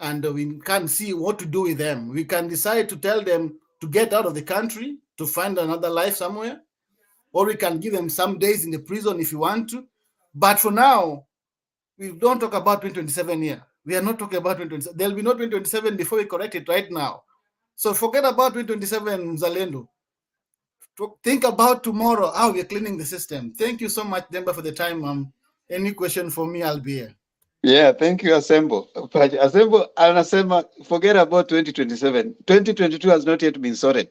and we can see what to do with them. We can decide to tell them to get out of the country, to find another life somewhere, or we can give them some days in the prison if you want to. But for now, we don't talk about 2027 here. We are not talking about 2027. There'll be no 2027 before we correct it right now. So forget about 2027, Zalendo. Think about tomorrow, how we're cleaning the system. Thank you so much, Demba, for the time. Any question for me, I'll be here. Yeah, thank you, Assemble. Assemble, anasema, forget about 2027. 2022 has not yet been sorted.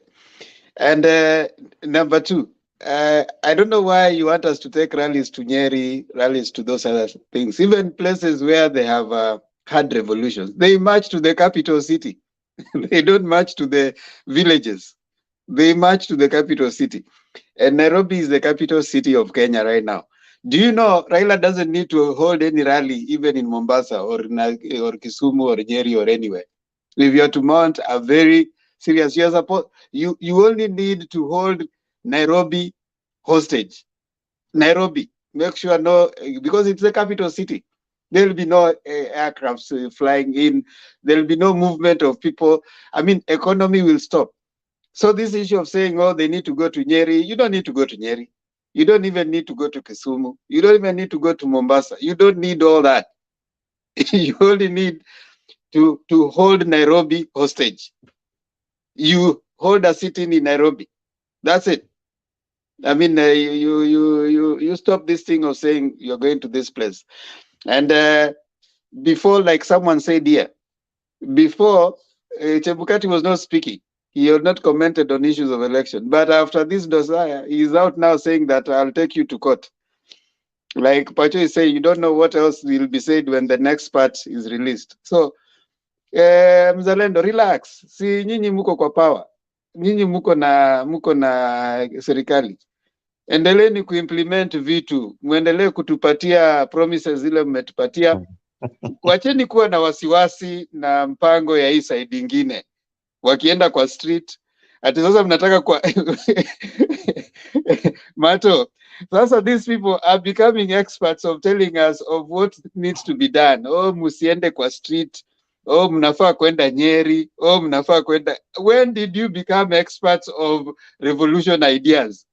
And number two, I don't know why you want us to take rallies to Nyeri, rallies to those other things. Even places where they have had revolutions, they march to the capital city. They don't march to the villages. They march to the capital city. And Nairobi is the capital city of Kenya right now. Do you know Raila doesn't need to hold any rally even in Mombasa or Kisumu or Nyeri or anywhere? If you are to mount a very serious, you only need to hold Nairobi hostage. Nairobi, make sure because it's the capital city. There will be no aircrafts flying in. There will be no movement of people. I mean, economy will stop. So this issue of saying, oh, they need to go to Nyeri, you don't need to go to Nyeri. You don't even need to go to Kisumu. You don't even need to go to Mombasa. You don't need all that. You only need to hold Nairobi hostage. you hold a sitting in Nairobi. That's it. I mean, you stop this thing of saying you're going to this place. And before, like someone said here, before Chebukati was not speaking. He had not commented on issues of election. But after this dossier, he's out now saying that I'll take you to court. Like Pacho is saying, you don't know what else will be said when the next part is released. So, mzalendo, relax. Si nyinyi muko kwa power. Nyinyi muko na serikali. Endeleeni kuimplement vitu. Muendelee kutupatia promises zile mmetupatia. Wacheni kuwa na wasiwasi na mpango ya hii side ingine. Wakienda kwa street ati sasa mnataka kwa Mato, sasa these people are becoming experts of telling us of what needs to be done. Oh, musiende kwa street. Oh, mnafaa kwenda Nyeri. Oh, mnafaa kwenda. When did you become experts of revolution ideas?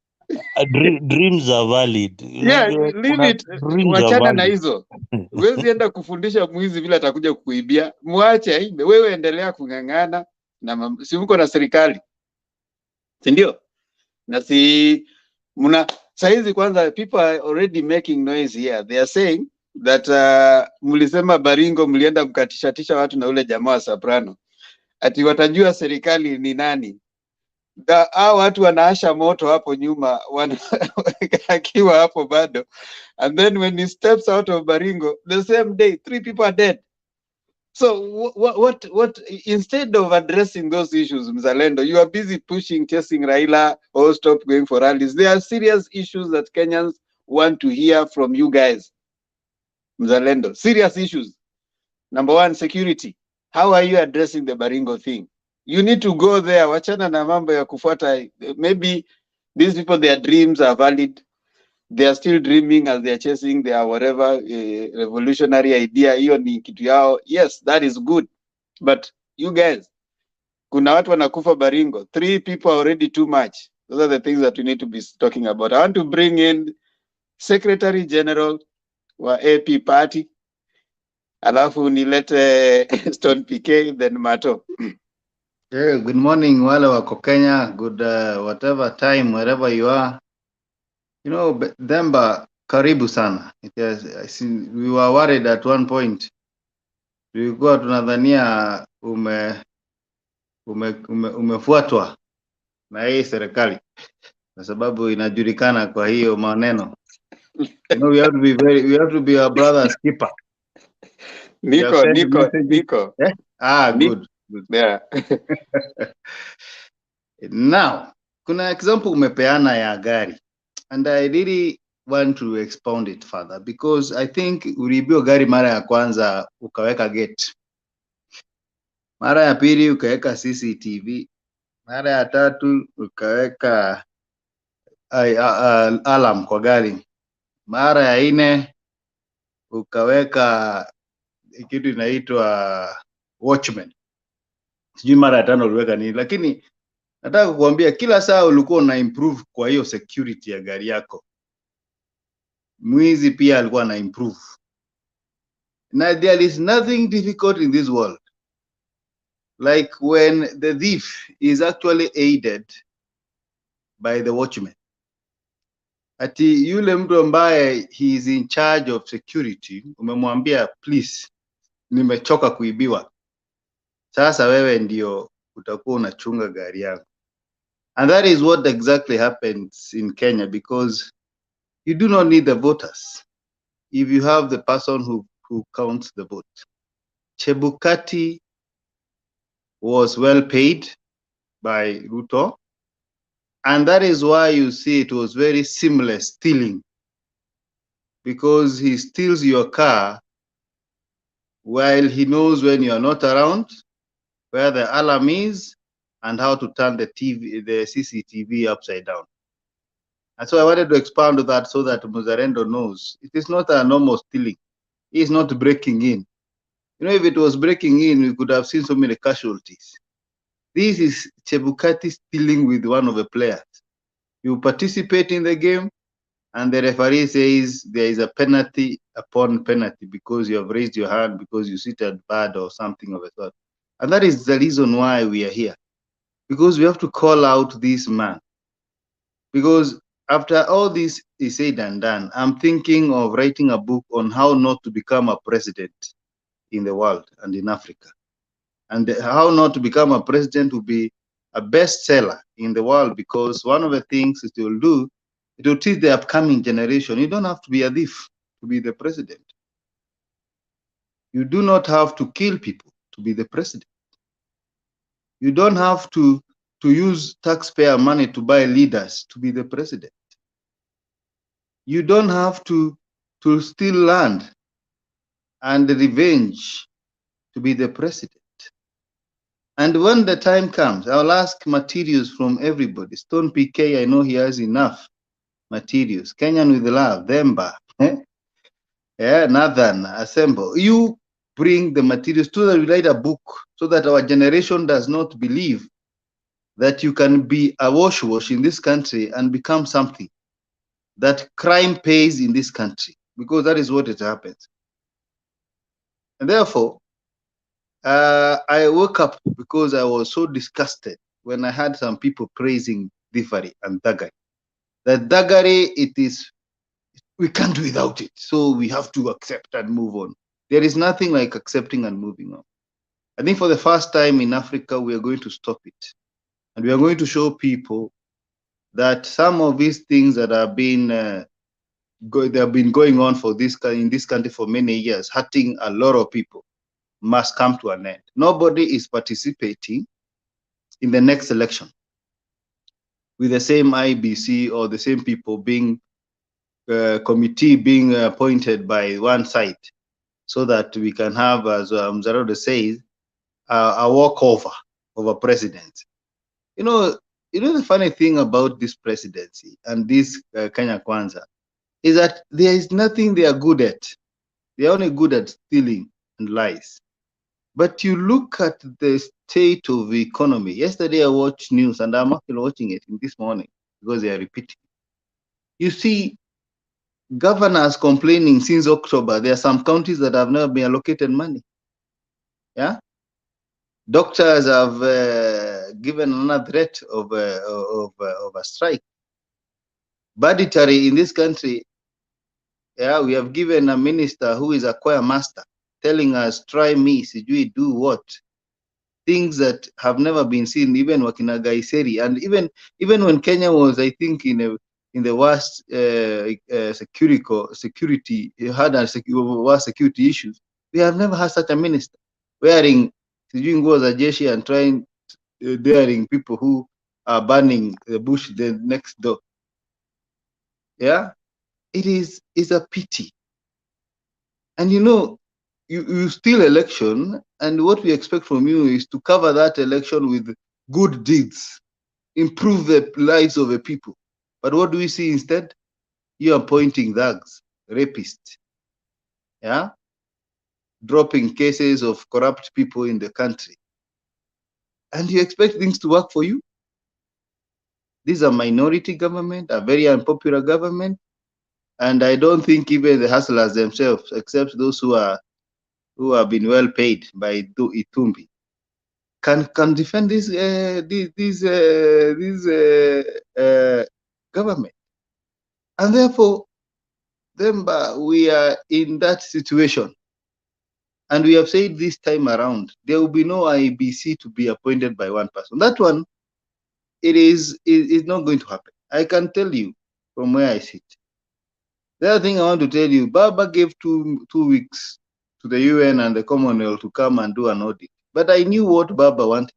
Dreams are valid. Yeah, leave it. Dreams are Wachana na valid. hizo. Huwezi enda kufundisha mwizi vile atakuja kukuibia. Muache aibe. Wewe endelea kung'ang'ana na si mko na serikali. Si ndio? Na si muna saizi kwanza, people are already making noise here. They are saying that mlisema Baringo mlienda mkatishatisha watu na ule jamaa wa Soprano. Ati watajua serikali ni nani. Hao watu wanaasha moto hapo nyuma akiwa hapo bado. And then when he steps out of Baringo, the same day 3 people are dead. So what instead of addressing those issues, Mzalendo, you are busy pushing, chasing Raila, or stop going for rallies. There are serious issues that Kenyans want to hear from you guys. Mzalendo, serious issues. Number one, security. How are you addressing the Baringo thing? You need to go there. Wachana na mambo ya kufuata. Maybe these people, their dreams are valid. They are still dreaming as they are chasing their whatever revolutionary idea. Hiyo ni kitu yao. Yes, that is good. But you guys, kuna watu wanakufa Baringo. 3 people are already too much. Those are the things that we need to be talking about. I want to bring in Secretary General wa AP Party. Alafu nilete Stone PK, then Mato. Yeah, good morning, wale wako Kenya. Good whatever time, wherever you are. You know, Demba, karibu sana. We were worried at one point. Tulikuwa tunadhania umefuatwa na hii serikali kwa sababu inajulikana kwa hiyo maneno. You know, we have to be our brother's keeper. Nico. Eh? Good. Yeah. Now, kuna example umepeana ya gari. And I really want to expound it further because I think uliibiwa gari mara ya kwanza ukaweka gate. Mara ya pili ukaweka CCTV. Mara ya tatu ukaweka alarm kwa gari. Mara ya 4 ukaweka kitu inaitwa watchman. Sijui mara ya 5 uliweka nini, lakini nataka kukuambia kila saa ulikuwa una improve kwa hiyo security ya gari yako. Mwizi pia alikuwa na improve. Now there is nothing difficult in this world like when the thief is actually aided by the watchman. Ati yule mtu ambaye he is in charge of security, umemwambia please, nimechoka kuibiwa. Sasa wewe ndio utakuwa unachunga gari yako. And that is what exactly happens in Kenya because you do not need the voters if you have the person who counts the vote. Chebukati was well paid by Ruto, and that is why you see it was very seamless stealing, because he steals your car while he knows when you are not around, where the alarm is, and how to turn the CCTV upside down. And so I wanted to expand on that so that Muzarendo knows it is not a normal stealing. He is not breaking in. You know, if it was breaking in, we could have seen so many casualties. This is Chebukati stealing with one of the players. You participate in the game, and the referee says there is a penalty upon penalty because you have raised your hand because you seated bad or something of the sort. And that is the reason why we are here. because we have to call out this man. Because after all this is said and done, I'm thinking of writing a book on how not to become a president in the world and in Africa. And how not to become a president will be a bestseller in the world, because one of the things it will do, it will teach the upcoming generation, you don't have to be a thief to be the president. You do not have to kill people to be the president. You don't have to use taxpayer money to buy leaders to be the president. You don't have to steal land and revenge to be the president. And when the time comes, I'll ask materials from everybody. Stone PK, I know he has enough materials. Kenyan with love, Themba, yeah, Nathan, assemble. You bring the materials so that we write a book, so that our generation does not believe that you can be a wash in this country and become something, that crime pays in this country, because that is what it happens. And therefore, I woke up because I was so disgusted when I had some people praising thievery and thuggery. That thuggery, we can't do without it, so we have to accept and move on. There is nothing like accepting and moving on. I think for the first time in Africa, we are going to stop it. And we are going to show people that some of these things that have been they have been going on in this country for many years, hurting a lot of people, must come to an end. Nobody is participating in the next election with the same IBC or the same people being committee being appointed by one side, so that we can have, as Mzarode says, a walkover of a president. You know the funny thing about this presidency and this Kenya Kwanza is that there is nothing they are good at. They are only good at stealing and lies. But you look at the state of the economy. Yesterday I watched news, and I'm actually watching it this morning because they are repeating. You see governors complaining since October. There are some counties that have never been allocated money. Yeah, doctors have given another threat of a strike. Budgetary in this country, yeah, we have given a minister who is a choir master telling us, try me, sijui do what, things that have never been seen, even Wakina Gaiseri. And even when Kenya was, I think, in the worst security, worst security issues, we have never had such a minister wearing sijui nguo za jeshi and trying daring people who are burning the bush the next door. Yeah, it is a pity. And you steal election, and what we expect from you is to cover that election with good deeds, improve the lives of the people. But what do we see instead? You are appointing thugs, rapists, yeah, dropping cases of corrupt people in the country, and you expect things to work for you? This is a minority government, a very unpopular government, and I don't think even the hustlers themselves, except those who have been well paid by Itumbi, can defend this government. And therefore, we are in that situation. And we have said this time around, there will be no IBC to be appointed by one person. That one, it is not going to happen. I can tell you from where I sit. The other thing I want to tell you, Baba gave 2 weeks to the UN and the Commonwealth to come and do an audit. But I knew what Baba wanted.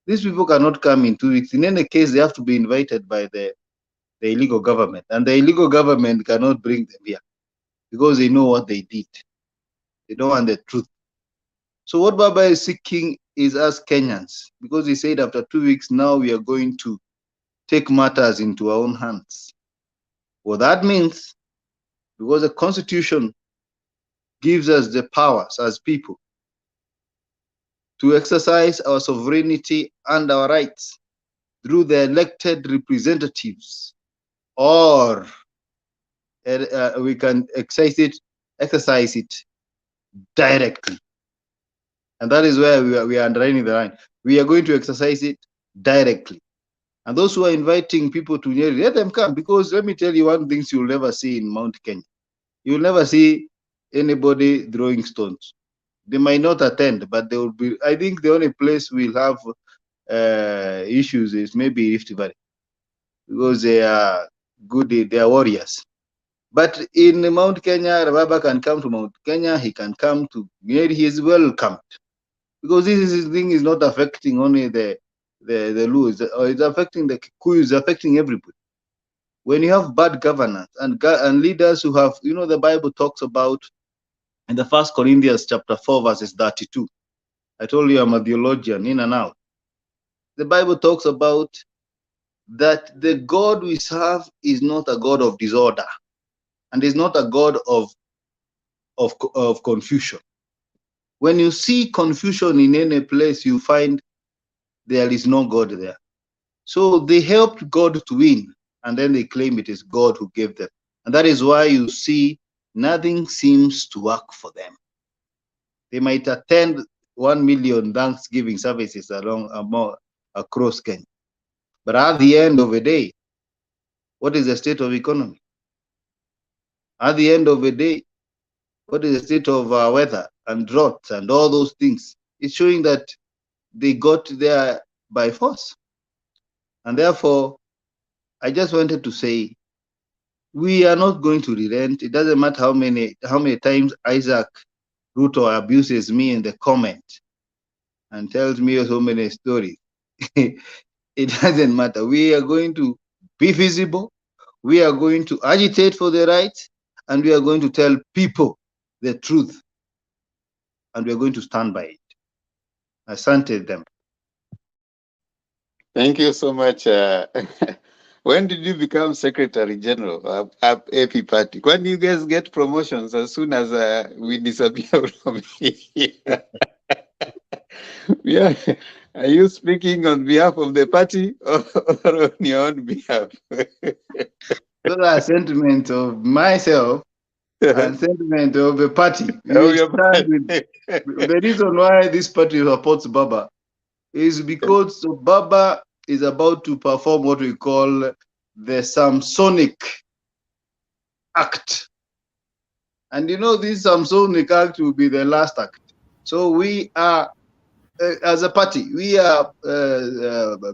These people cannot come in 2 weeks. In any case, they have to be invited by the illegal government. And the illegal government cannot bring them here because they know what they did. They don't want the truth. So what Baba is seeking is us Kenyans, because he said after 2 weeks, now we are going to take matters into our own hands. What that means, because the Constitution gives us the powers as people to exercise our sovereignty and our rights through the elected representatives, or we can exercise it directly. And that is where we are underlining the line. We are going to exercise it directly. And those who are inviting people to Nyeri, let them come, because let me tell you one thing you'll never see in Mount Kenya. You'll never see anybody throwing stones. They might not attend, but they will be. I think the only place we'll have issues is maybe Rift Valley, because they are good, they are warriors. But in Mount Kenya, Baba can come to Mount Kenya, he can come to Nyeri, he is welcomed. Because this thing is not affecting only the Luos, or it's affecting the Kikuyus, affecting everybody. When you have bad governance and leaders who have, the Bible talks about in the 1 Corinthians chapter 4, verses 32. I told you I'm a theologian, in and out. The Bible talks about that the God we serve is not a God of disorder, and is not a God of confusion. When you see confusion in any place, you find there is no God there. So they helped God to win, and then they claim it is God who gave them. And that is why you see nothing seems to work for them. They might attend 1 million Thanksgiving services across Kenya. But at the end of the day, what is the state of economy? At the end of the day, what is the state of weather and droughts and all those things? It's showing that they got there by force. And therefore, I just wanted to say, we are not going to relent. It doesn't matter how many times Isaac Ruto abuses me in the comment and tells me so many stories. It doesn't matter. We are going to be visible. We are going to agitate for the rights, and we are going to tell people the truth, and we are going to stand by it. Asante them. Thank you so much. When did you become Secretary General of AP Party? When do you guys get promotions as soon as we disappear from here? Yeah. Are you speaking on behalf of the party or on your own behalf? Those are sentiments of myself and sentiment of the party. Oh, The reason why this party supports Baba is because Baba is about to perform what we call the Samsonic act. And this Samsonic act will be the last act. So we are, as a party, we are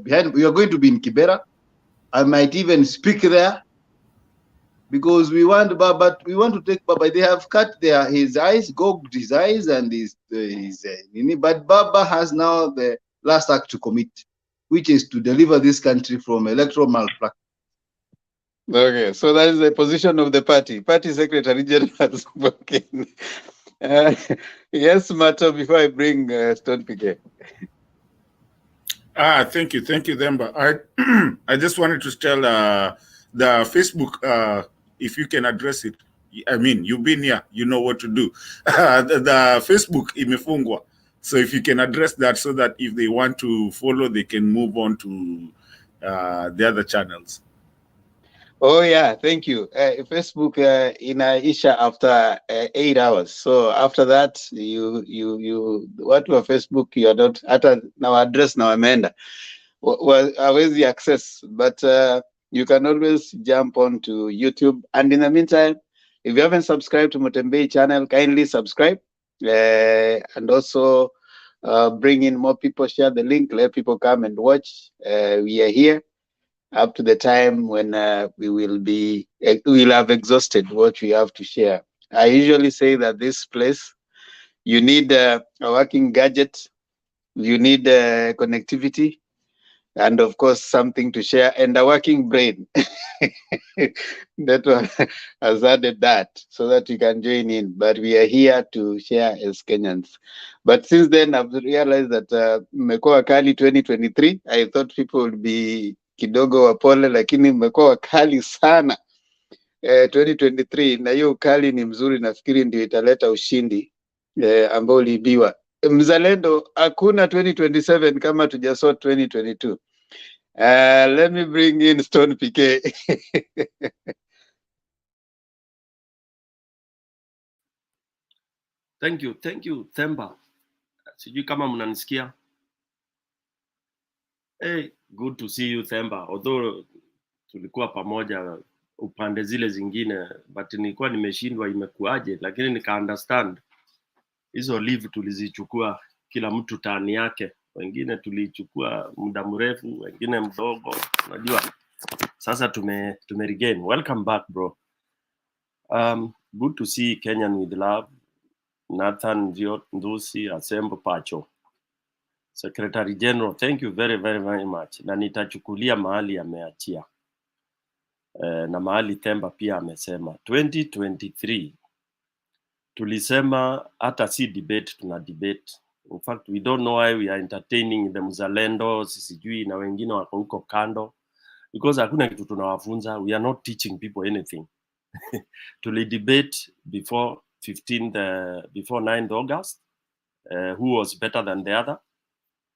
behind. We are going to be in Kibera. I might even speak there, because we want Baba. We want to take Baba. They have cut his eyes, gouged his eyes, and but Baba has now the last act to commit, which is to deliver this country from electoral malpractice. Okay, so that is the position of the party. Party Secretary General has spoken. Yes, Mato, before I bring Stone PK. Thank you, Themba. I just wanted to tell the Facebook, if you can address it. I mean, you've been here, you know what to do. The Facebook imefungwa. So if you can address that, so that if they want to follow, they can move on to the other channels. Oh yeah, thank you. Facebook inaisha after 8 hours. So after that, you what wa Facebook you are not hata now address now amenda. Hawezi access, but you can always jump on to YouTube. And in the meantime, if you haven't subscribed to Mutembei channel, kindly subscribe and also bring in more people, share the link, let people come and watch. We are here up to the time when we'll have exhausted what we have to share. I usually say that this place, you need a working gadget, you need connectivity, and of course something to share, and a working brain. That one has added that so that you can join in. But we are here to share as Kenyans. But since then, I've realized that mmekuwa wakali 2023. I thought people would be kidogo wapole, lakini mmekuwa wakali sana 2023. Na hiyo ukali ni mzuri, nafikiri ndio italeta ushindi ambao uliibiwa. Mzalendo, hakuna 2027 kama tujasort 2022. Let me bring in Stone PK. Thank you, Themba. Sijui kama mnanisikia. Hey, good to see you Themba. Although tulikuwa pamoja upande zile zingine, but nilikuwa nimeshindwa imekuaje, lakini nika understand hizo leave tulizichukua kila mtu tani yake, wengine tulichukua muda mrefu, wengine mdogo, unajua. Sasa tume regain. Welcome back bro. Good to see Kenyan with love. Nathan Ndusi Asembo Pacho. Secretary General, thank you very, very, very much. Na nitachukulia mahali ameachia. Na mahali Themba pia amesema 2023 tulisema hata si debate, tuna debate. In fact, we don't know why we are entertaining the Mzalendos, sijui na wengine wako huko kando, because hakuna kitu tunawafunza. We are not teaching people anything. Tuli debate before 9th August, who was better than the other.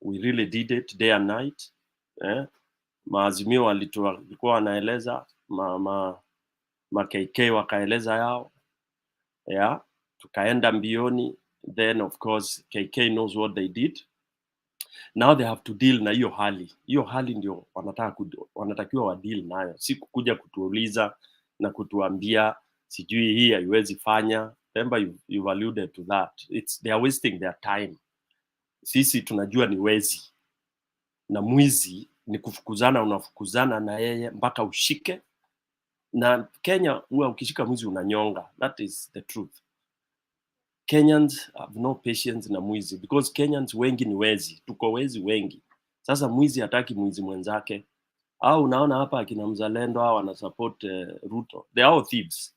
We really did it day and night. Maazimio walikuwa wanaeleza, ma KK wakaeleza yao. Yeah, tukaenda mbioni. Then of course KK knows what they did. Now they have to deal na hiyo hali. Hiyo hali ndio wanatakiwa wa deal nayo. Si kukuja kutuuliza na kutuambia sijui hii haiwezi fanya. Remember you've alluded to that. They are wasting their time. Sisi tunajua ni wezi. Na mwizi ni kufukuzana, unafukuzana na yeye mpaka ushike. Na Kenya huwa ukishika mwizi unanyonga. That is the truth. Kenyans have no patience na mwizi because Kenyans wengi ni wezi. Tuko wezi wengi. Sasa mwizi hataki mwizi mwenzake. Au unaona hapa akina Mzalendo hao wana support Ruto. They are all thieves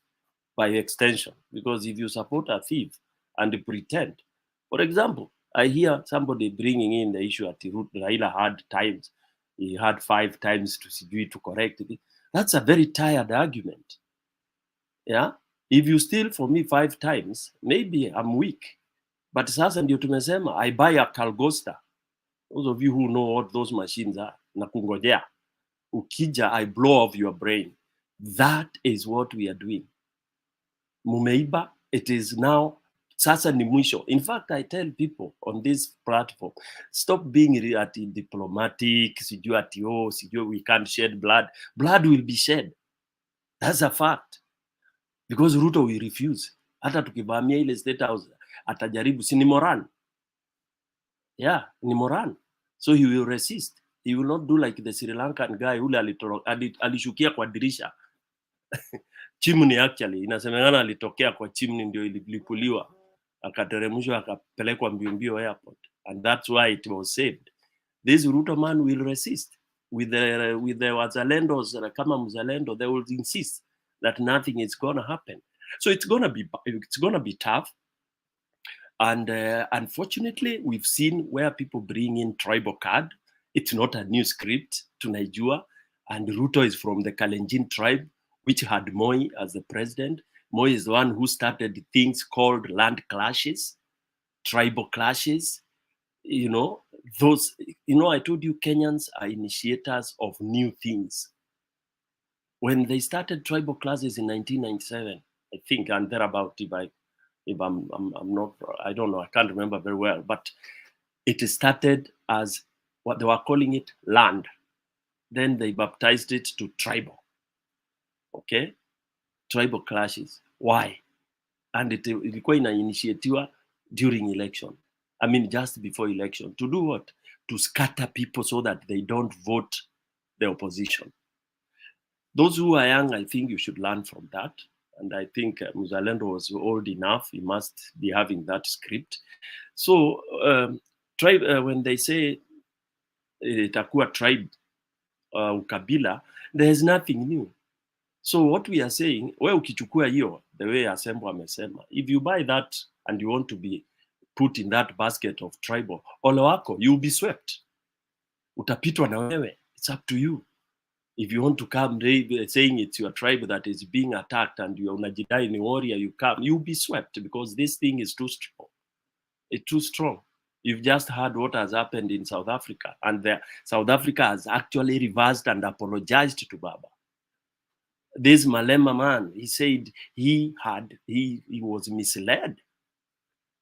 by extension, because if you support a thief and pretend, for example, I hear somebody bringing in the issue at Raila had times, he had 5 times to correct it. That's a very tired argument. Yeah, if you steal for me 5 times, maybe I'm weak. But sasa ndio tumesema I buy a Calgosta. Those of you who know what those machines are, na kungojea ukija I blow off your brain. That is what we are doing. Mumeiba, it is now, sasa ni mwisho. In fact, I tell people on this platform, stop being diplomatic, sijui we can't shed blood. Blood will be shed. That's a fact. Because Ruto will refuse. Hata tukivamia ile State House, atajaribu, si ni Moran. Yeah, ni Moran. So he will resist. He will not do like the Sri Lankan guy ule alishukia kwa dirisha. Chimney actually, inasemekana alitokea kwa chimney ndio ilipuliwa. Akateremshwa akapelekwa mbio airport. And that's why it was saved. This Ruto man will resist. With the Wazalendos, kama Mzalendo, they will insist that nothing is going to happen. So it's going to be tough. And unfortunately, we've seen where people bring in tribal card. It's not a new script to Nigeria. And Ruto is from the Kalenjin tribe, which had Moi as the president. Moi is the one who started things called land clashes, tribal clashes. You know, I told you Kenyans are initiators of new things. When they started tribal classes in 1997, I think, and thereabout, if I'm not, I don't know, I can't remember very well, but it started as what they were calling it land. Then they baptized it to tribal. Okay? Tribal clashes. Why? And ilikuwa inainitiatiwa during election. I mean, just before election. To do what? To scatter people so that they don't vote the opposition. Those who are young, I think you should learn from that. And I think Mzalendo was old enough. He must be having that script. So, when they say itakuwa tribe, ukabila, there's nothing new. So what we are saying, ukichukua hiyo, the way Asembo amesema, if you buy that and you want to be put in that basket of tribal, ole wako, you'll be swept. Utapitwa na wewe. It's up to you. If you want to come saying it's your tribe that is being attacked and you're unajidai ni warrior, you come, you'll be swept because this thing is too strong. It's too strong. You've just heard what has happened in South Africa, and South Africa has actually reversed and apologized to Baba. This Malema man, he said he was misled,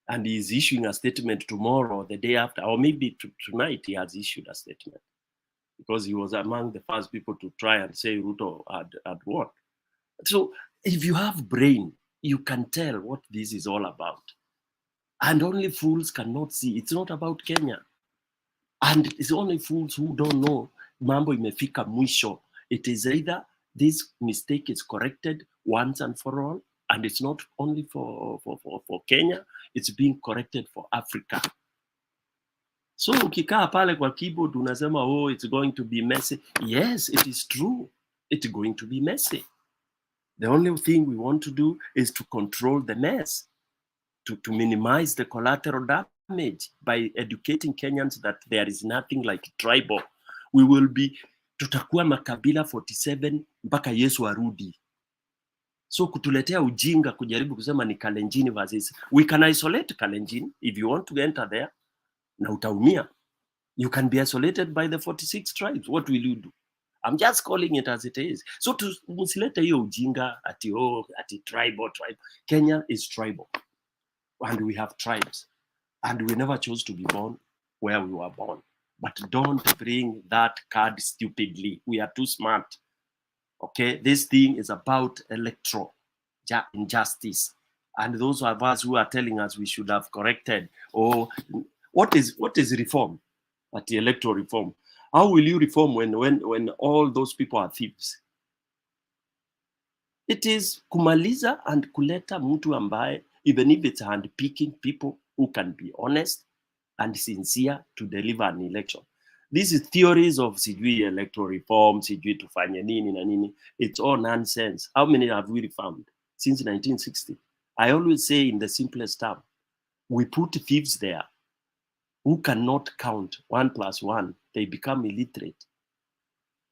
and he's issuing a statement tomorrow, the day after, or maybe tonight he has issued a statement. because he was among the first people to try and say Ruto had won. So if you have brain, you can tell what this is all about. And only fools cannot see. It's not about Kenya. And it's only fools who don't know mambo imefika mwisho. It is either this mistake is corrected once and for all, and it's not only for Kenya, it's being corrected for Africa. So ukikaa pale kwa keyboard unasema, oh, it's going to be messy. Yes, it is true. It's going to be messy. The only thing we want to do is to control the mess, to minimize the collateral damage by educating Kenyans that there is nothing like tribal. We will be, tutakuwa makabila 47 mpaka Yesu arudi. So kutuletea ujinga kujaribu kusema ni Kalenjin versus, we can isolate Kalenjin if you want to enter there, na utaumia. You can be isolated by the 46 tribes. What will you do? I'm just calling it as it is. So to musilete hiyo ujinga ati tribal. Kenya is tribal. And we have tribes. And we never chose to be born where we were born. But don't bring that card stupidly. We are too smart. Okay? This thing is about electoral injustice. And those of us who are telling us we should have corrected, what is reform? At the electoral reform. How will you reform when all those people are thieves? It is kumaliza and kuleta mtu ambaye, even if it's handpicking people who can be honest and sincere to deliver an election. This is theories of sijui electoral reform, sijui tufanye nini na nini. It's all nonsense. How many have we reformed since 1960? I always say in the simplest term, we put thieves there who cannot count 1 + 1, they become illiterate.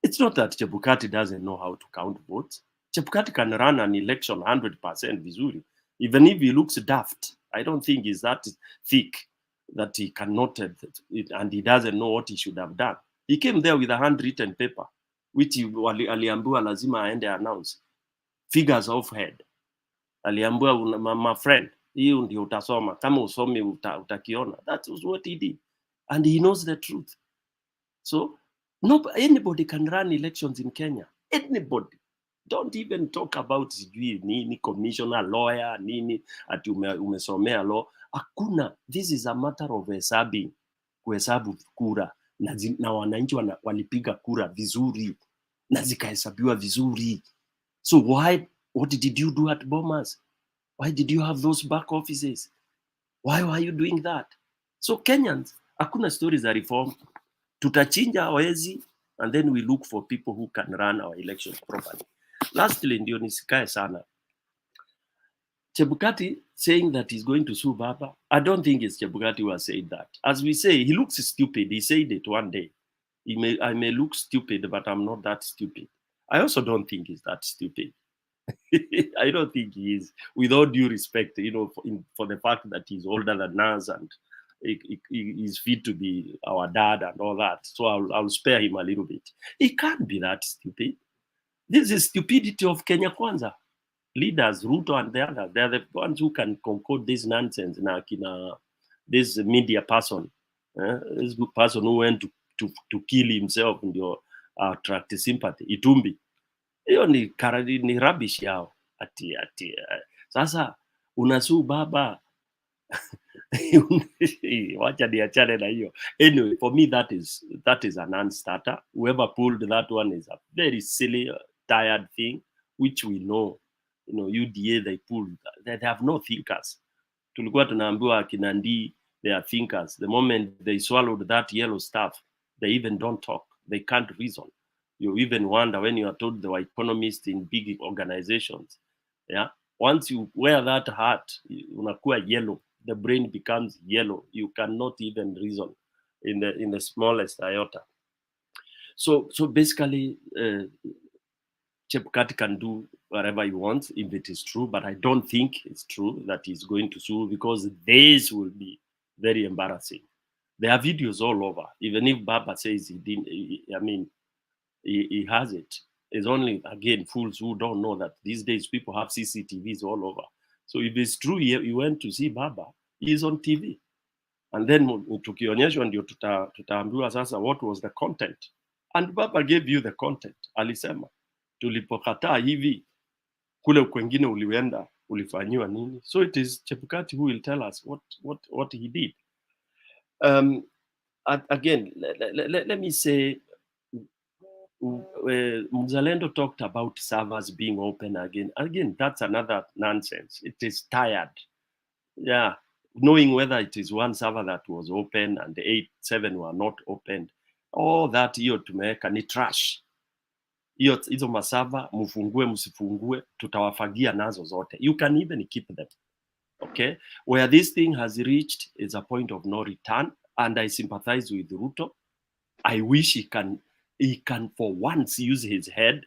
It's not that Chebukati doesn't know how to count votes. Chebukati can run an election 100% vizuri. Even if he looks daft, I don't think he's that thick that he cannot, and he doesn't know what he should have done. He came there with a handwritten paper, which aliambiwa lazima aende announce. Figures of head. Aliambiwa, my friend, hiyo ndio utasoma. Kama usomi utakiona. That was what he did. And he knows the truth. So, anybody can run elections in Kenya. Anybody. Don't even talk about nini, commissioner, lawyer, nini, ati umesomea law. Hakuna. This is a matter of kuhesabu kura. Na wananchi walipiga kura vizuri. Na zikahesabiwa vizuri. So what did you do at Bomas? Why did you have those back offices? Why were you doing that? So Kenyans, hakuna stories za reform. Tutachinja wezi, and then we look for people who can run our elections properly. Lastly, ndio nisikae sana. Chebukati saying that he's going to sue Baba, I don't think it's Chebukati who has said that. As we say, he looks stupid. He said it one day. I may look stupid, but I'm not that stupid. I also don't think he's that stupid. I don't think he is, with all due respect, for the fact that he's older than us and he's fit to be our dad and all that. So I'll spare him a little bit. He can't be that stupid. This is stupidity of Kenya Kwanza. Leaders, Ruto and the others, they're the ones who can concoct this nonsense. This media person, this person who went to kill himself and attract sympathy. Itumbi. Hiyo ni rubbish yao. Sasa unasuu Baba. Wacha niachane na hiyo. Anyway, for me that is a non-starter. Whoever pulled that one is a very silly, tired thing, which we know. UDA they pulled. They have no thinkers. Tulikuwa tunaambiwa Kinandi, they are thinkers. The moment they swallowed that yellow stuff, they even don't talk. They can't reason. You even wonder when you are told they were economists in big organizations. Yeah. Once you wear that hat, unakuwa yellow. The brain becomes yellow. You cannot even reason in the smallest iota. So basically, Chebukati can do whatever he wants if it is true, but I don't think it's true that he's going to sue, because this will be very embarrassing. There are videos all over. Even if Baba says he didn't, he has it. It's only, again, fools who don't know that these days people have CCTVs all over. So if it's true he went to see Baba, he's on TV. And then tukionyeshwa ndio tutaambiwa sasa what was the content And Baba gave you the content. Alisema tulipokataa hivi, kule kwengine ulienda ulifanyiwa nini? So it is Chebukati who will tell us what he did. Again, let me say, Mzalendo talked about servers being open again. Again, that's another nonsense. It is tired. Yeah, knowing whether it is one server that was open and the 7 were not opened. All that hiyo tumeweka ni trash. Hizo masava mfungue msifungue, tutawafagia nazo zote. You can even keep them. Okay, where this thing has reached is a point of no return, and I sympathize with Ruto. I wish he can for once use his head,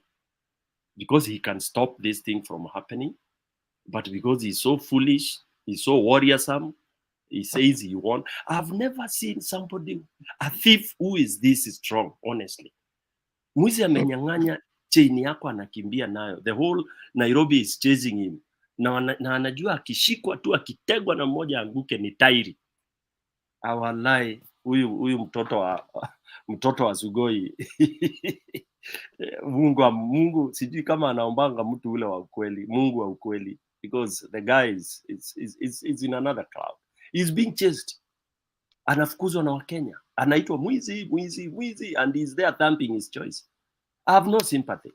because he can stop this thing from happening. But because he's so foolish, he's so worrisome, he says he won. I've never seen somebody, a thief who is this strong, honestly. Mwizi amenyang'anya chain yako anakimbia nayo. The whole Nairobi is chasing him. Na anajua akishikwa tu, akitegwa na mmoja anguke ni tairi. Awalai, huyu mtoto wa Sugoi. Mungu sijui kama anaombanga mtu ule wa ukweli, Mungu wa ukweli, because the guy is in another cloud. He's being chased. Anafukuzwa na Wakenya. Anaitwa mwizi, and he's there thumping his choice. I have no sympathy.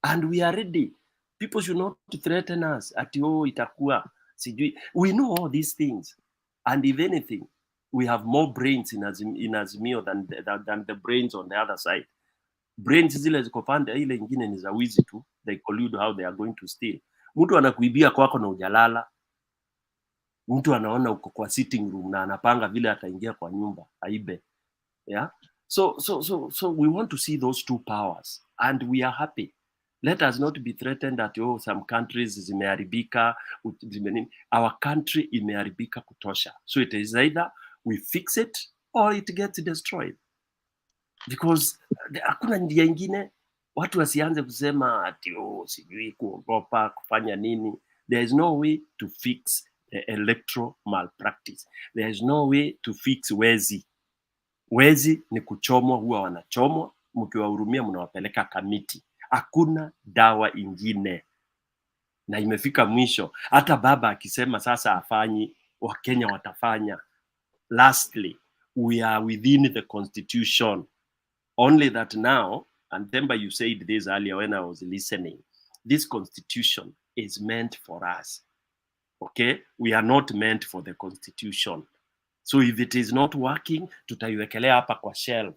And we are ready. People should not threaten us at itakuwa sijui. We know all these things. And if anything, we have more brains in Azimio than the brains on the other side. Brains zile ziko pande ile ingine ni za wizi tu. They collude how they are going to steal. Mtu anakuibia kwako na ujalala. Mtu anaona uko kwa sitting room na anapanga vile ataingia kwa nyumba aibe. Yeah. So we want to see those two powers, and we are happy. Let us not be threatened that some countries zimeharibika. Our country imeharibika kutosha. So it is either we fix it or it gets destroyed. Because hakuna njia ingine. Watu wasianze kusema ati sijui kuogopa kufanya nini. There is no way to fix the electoral malpractice. There is no way to fix wezi. Wezi ni kuchomwa, huwa wanachomwa, mkiwahurumia mnawapeleka kamiti. Hakuna dawa ingine. Na imefika mwisho. Hata baba akisema sasa afanyi, Wakenya watafanya. Lastly, we are within the constitution. Only that now, and remember you said this earlier when I was listening, this constitution is meant for us. Okay? We are not meant for the constitution. So if it is not working, tutaiwekelea hapa kwa shelf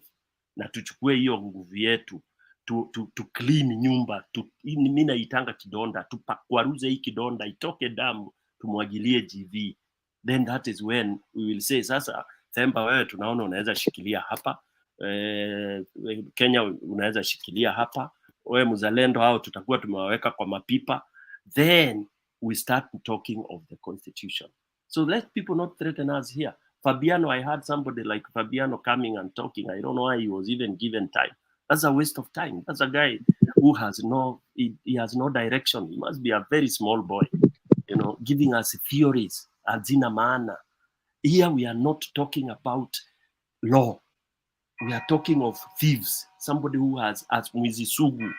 na tuchukue hiyo nguvu yetu to clean nyumba, mimi naitanga kidonda, tupakwaruze hii kidonda itoke damu, tumwagilie GV. Then that is when we will say sasa Themba wewe tunaona unaweza shikilia hapa, Kenya unaweza shikilia hapa, wewe Mzalendo hao tutakuwa tumewaweka kwa mapipa. Then we start talking of the constitution. So let people not threaten us here. Fabiano, I heard somebody like Fabiano coming and talking. I don't know why he was even given time. That's a waste of time. That's a guy who has he has no direction. He must be a very small boy, giving us theories. Azina maana. Here we are not talking about law. We are talking of thieves. Somebody who has mwizi sugu.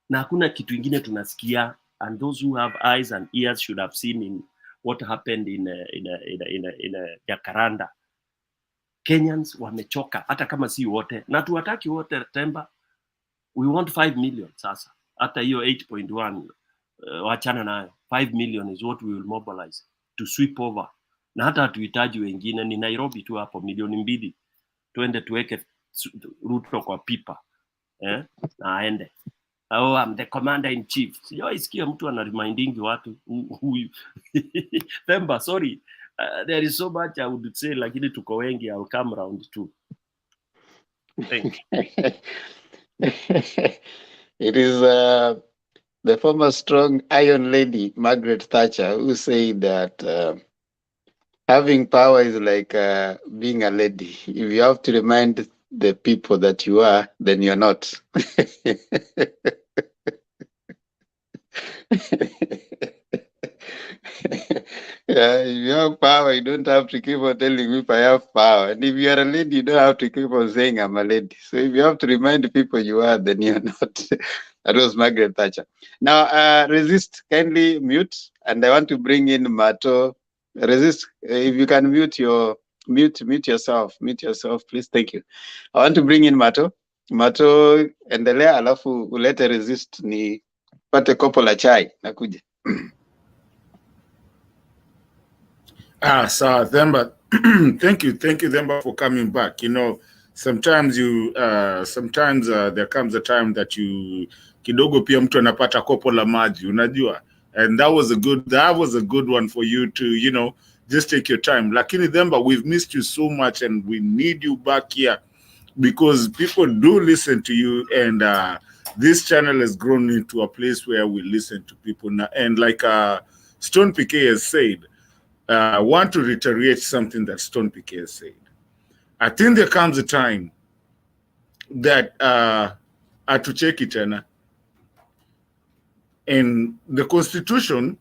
Na hakuna kitu ingine tunasikia. And those who have eyes and ears should have seen in what happened in Jacaranda. Kenyans wamechoka, hata kama si wote. Na tuwataki wote Themba. We want 5 million sasa. Hata hiyo 8.1 wachana nayo. 5 million is what we will mobilize to sweep over. Na hata hatuhitaji wengine, ni Nairobi tu hapo 2 milioni. Tuende tuweke Ruto kwa pipa. Na aende. I'm the commander in chief. Sijawahi sikia mtu anaremindingi watu huyu. Themba, sorry. There is so much I would say, lakini tuko wengi. I'll come round too. Thank you. It is the former strong iron lady, Margaret Thatcher, who said that having power is like being a lady. If you have to remind the people that you are, then you're not. Yeah, if you have power, you don't have to keep on telling people I have power. And if you are a lady, you don't have to keep on saying I'm a lady. So if you have to remind people you are, then you're not. That was Margaret Thatcher. Now, Resist, kindly mute. And I want to bring in Mato. Resist, if you can mute yourself, please. Thank you. I want to bring in Mato. Mato, endelea alafu ulete Resist ni pate kopo la chai. Nakuja. Themba, thank you, Themba, for coming back. You know, sometimes there comes a time that you kidogo pia mtu anapata kopo la maji, unajua, and that was a good one for you to, you know, just take your time. Lakini Themba, we've missed you so much, and we need you back here because people do listen to you, and this channel has grown into a place where we listen to people now. And like Stone PK has said, I want to reiterate something that Stone PK has said. I think there comes a time that atucheki tena, and the Constitution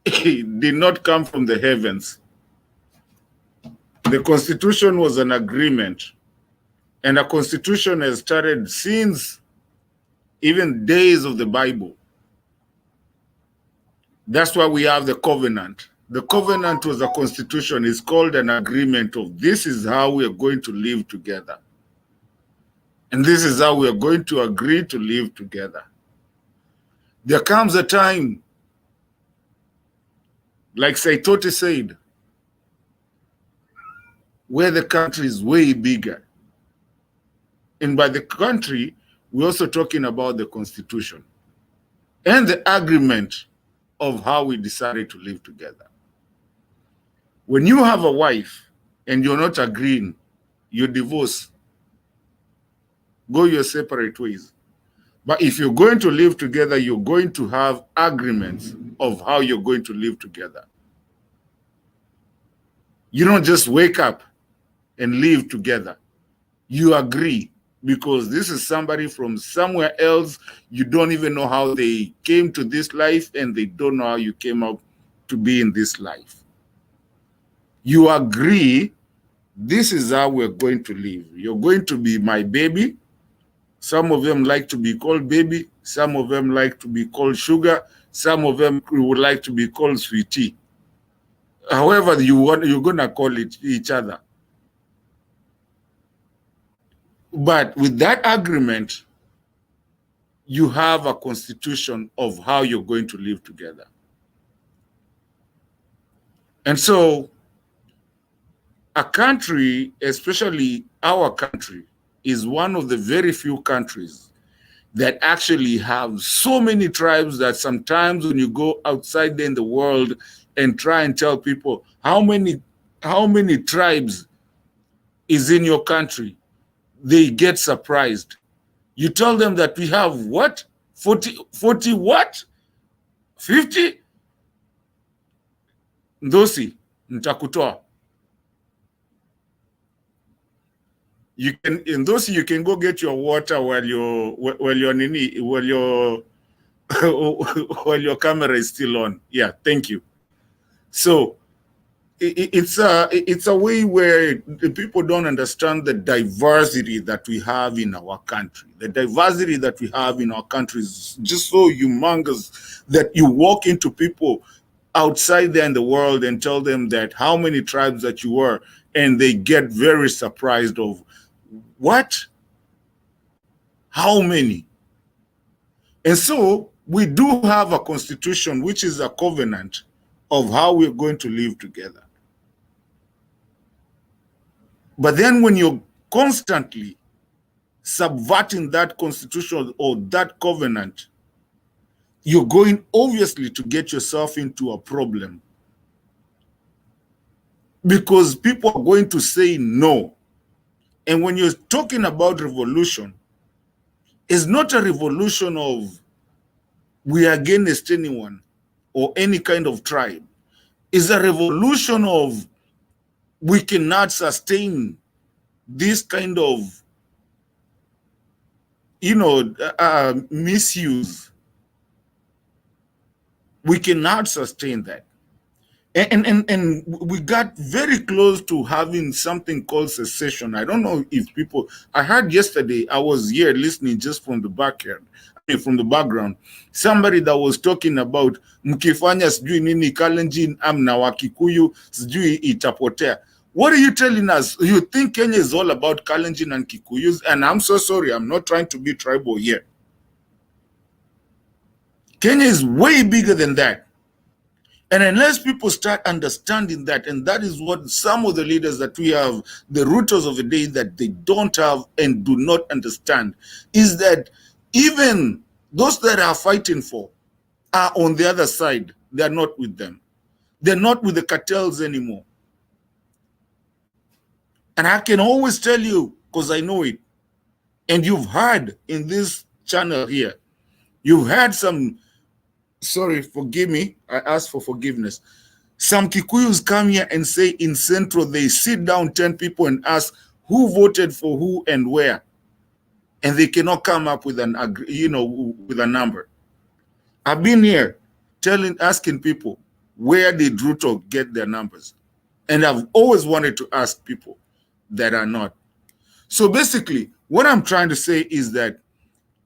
did not come from the heavens. The Constitution was an agreement, and a Constitution has started since even days of the Bible. That's why we have the covenant. The covenant was a constitution. It's called an agreement of this is how we are going to live together. And this is how we are going to agree to live together. There comes a time, like Saitoti said, where the country is way bigger. And by the country, we're also talking about the constitution and the agreement of how we decided to live together. When you have a wife and you're not agreeing, you divorce, go your separate ways. But if you're going to live together, you're going to have agreements of how you're going to live together. You don't just wake up and live together. You agree, because this is somebody from somewhere else. You don't even know how they came to this life, and they don't know how you came up to be in this life. You agree, this is how we're going to live. You're going to be my baby. Some of them like to be called baby. Some of them like to be called sugar. Some of them would like to be called sweetie. However you're going to call it each other. But with that agreement, you have a constitution of how you're going to live together. And so a country, especially our country, is one of the very few countries that actually have so many tribes that sometimes when you go outside in the world and try and tell people how many tribes is in your country, they get surprised. You tell them that we have what? 40 what? 50? Ndosi, ntakutoa. You can, in those, you can go get your water while your camera is still on. Yeah, thank you. So it's a way where the people don't understand the diversity that we have in our country. The diversity that we have in our country is just so humongous that you walk into people outside there in the world and tell them that how many tribes that you were, and they get very surprised of what? How many? And so we do have a constitution, which is a covenant of how we're going to live together. But then when you're constantly subverting that constitution or that covenant, you're going obviously to get yourself into a problem, because people are going to say no. And when you're talking about revolution, it's not a revolution of we are against anyone or any kind of tribe. It's a revolution of we cannot sustain this kind of, misuse. We cannot sustain that. And we got very close to having something called secession. I don't know if people, I heard yesterday, I was here listening just from the backyard, from the background, somebody that was talking about mkifanya sijui nini Kalenjin amna Wakikuyu sijui itapotea. What are you telling us? You think Kenya is all about Kalenjin and Kikuyus? And I'm so sorry, I'm not trying to be tribal here. Kenya is way bigger than that. And unless people start understanding that, and that is what some of the leaders that we have, the Rutos of the day that they don't have and do not understand, is that even those that are fighting for are on the other side. They are not with them. They're not with the cartels anymore. And I can always tell you, because I know it, and you've heard in this channel here, you've had some, sorry, forgive me, I ask for forgiveness. Some Kikuyus come here and say in Central, they sit down 10 people and ask who voted for who and where. And they cannot come up with an, with a number. I've been here asking people, where did Ruto get their numbers? And I've always wanted to ask people that are not. So basically, what I'm trying to say is that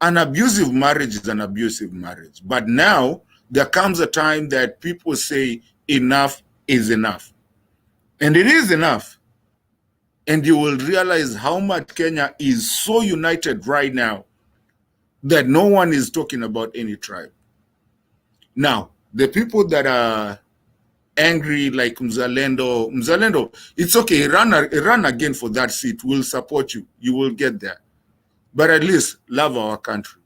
an abusive marriage is an abusive marriage. But now there comes a time that people say enough is enough. And it is enough. And you will realize how much Kenya is so united right now that no one is talking about any tribe. Now, the people that are angry like Mzalendo, it's okay, run again for that seat. We'll support you. You will get there. But at least love our country.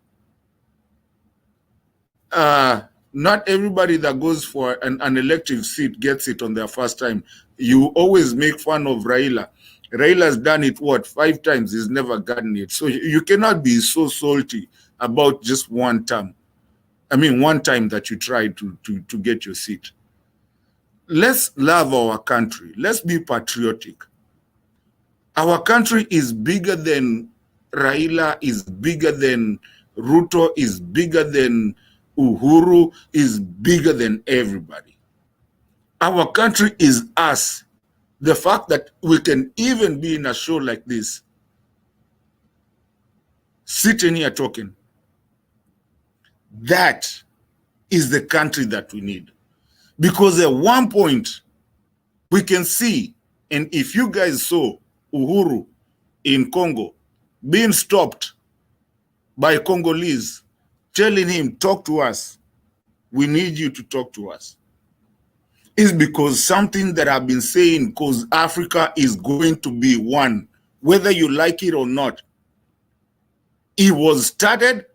Not everybody that goes for an elective seat gets it on their first time. You always make fun of Raila. Raila's done it, 5 times? He's never gotten it. So you cannot be so salty about just one time. I mean, one time that you tried to get your seat. Let's love our country. Let's be patriotic. Our country is bigger than Raila, is bigger than Ruto, is bigger than Uhuru, is bigger than everybody. Our country is us. The fact that we can even be in a show like this, sitting here talking, that is the country that we need. Because at one point, we can see, and if you guys saw Uhuru in Congo being stopped by Congolese, telling him, talk to us, we need you to talk to us, is because something that I've been saying, because Africa is going to be one, whether you like it or not. It was started,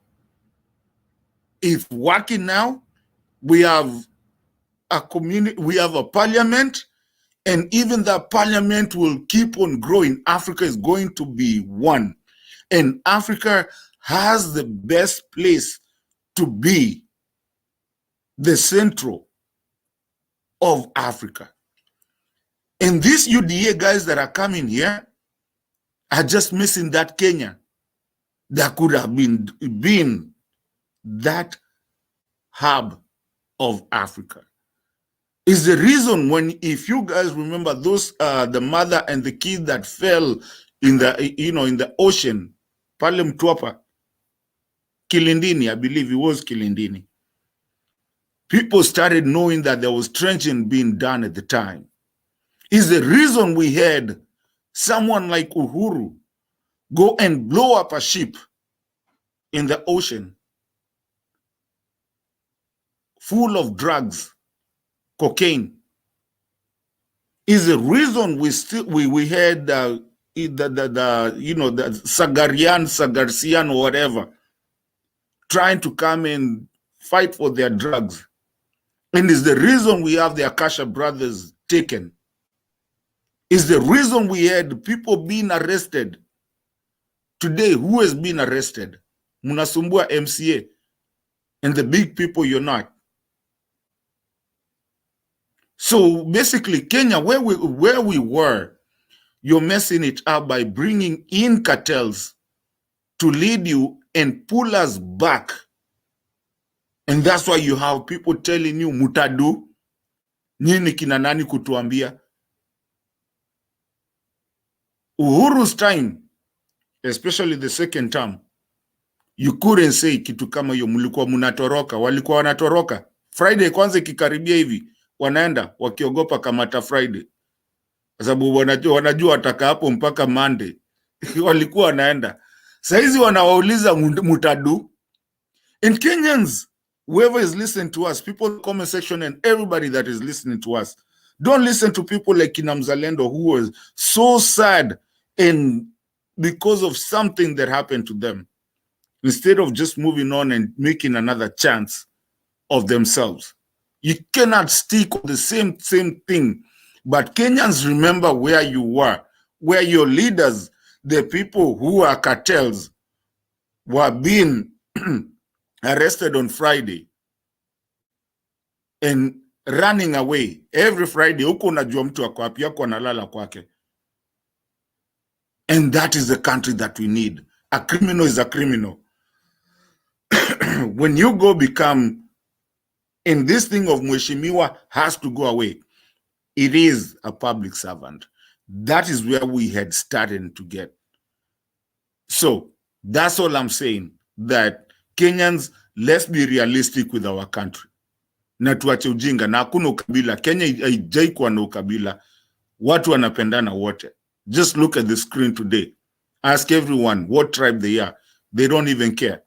it's working now. We have a community, we have a parliament, and even that parliament will keep on growing. Africa is going to be one. And Africa has the best place to be the central of Africa. And these UDA guys that are coming here are just missing that Kenya that could have been that hub of Africa. Is the reason when, if you guys remember those, the mother and the kid that fell in the, in the ocean, Palem Tuapa, Kilindini, I believe it was Kilindini. People started knowing that there was trenching being done at the time. Is the reason we had someone like Uhuru go and blow up a ship in the ocean full of drugs, cocaine. Is the reason we had the Sagarsian or whatever trying to come and fight for their drugs. And is the reason we have the Akasha brothers taken. Is the reason we had people being arrested. Today, who has been arrested? Munasumbua MCA. And the big people you're not. So basically, Kenya, where we were, you're messing it up by bringing in cartels to lead you and pull us back. And that's why you have people telling you, Mutadu, Nyinyi kina nani kutuambia? Uhuru's time, especially the second term, you couldn't say kitu kama hiyo. Mlikuwa mnatoroka, walikuwa wanatoroka. Friday kwanza ikikaribia hivi, wanaenda wakiogopa kamata Friday, kwa sababu wanajua wataka hapo mpaka Monday. Walikuwa wanaenda. Saizi wanawauliza mutadu. And Kenyans, whoever is listening to us, people in the comment section and everybody that is listening to us, don't listen to people like Kina Mzalendo who was so sad and because of something that happened to them, instead of just moving on and making another chance of themselves. You cannot stick on the same thing. But Kenyans, remember where you were, where your leaders, the people who are cartels, were being arrested on Friday and running away every Friday. Huko unajua mtu ako wapi, yako analala kwake. And that is the country that we need. A criminal is a criminal. When you go become, and this thing of Mheshimiwa has to go away, it is a public servant. That is where we had started to get. So that's all I'm saying, that Kenyans, let's be realistic with our country. Na tuache ujinga, na hakuna ukabila. Kenya haijai kuwa na ukabila. Watu wanapendana wote. Just look at the screen today. Ask everyone what tribe they are. They don't even care.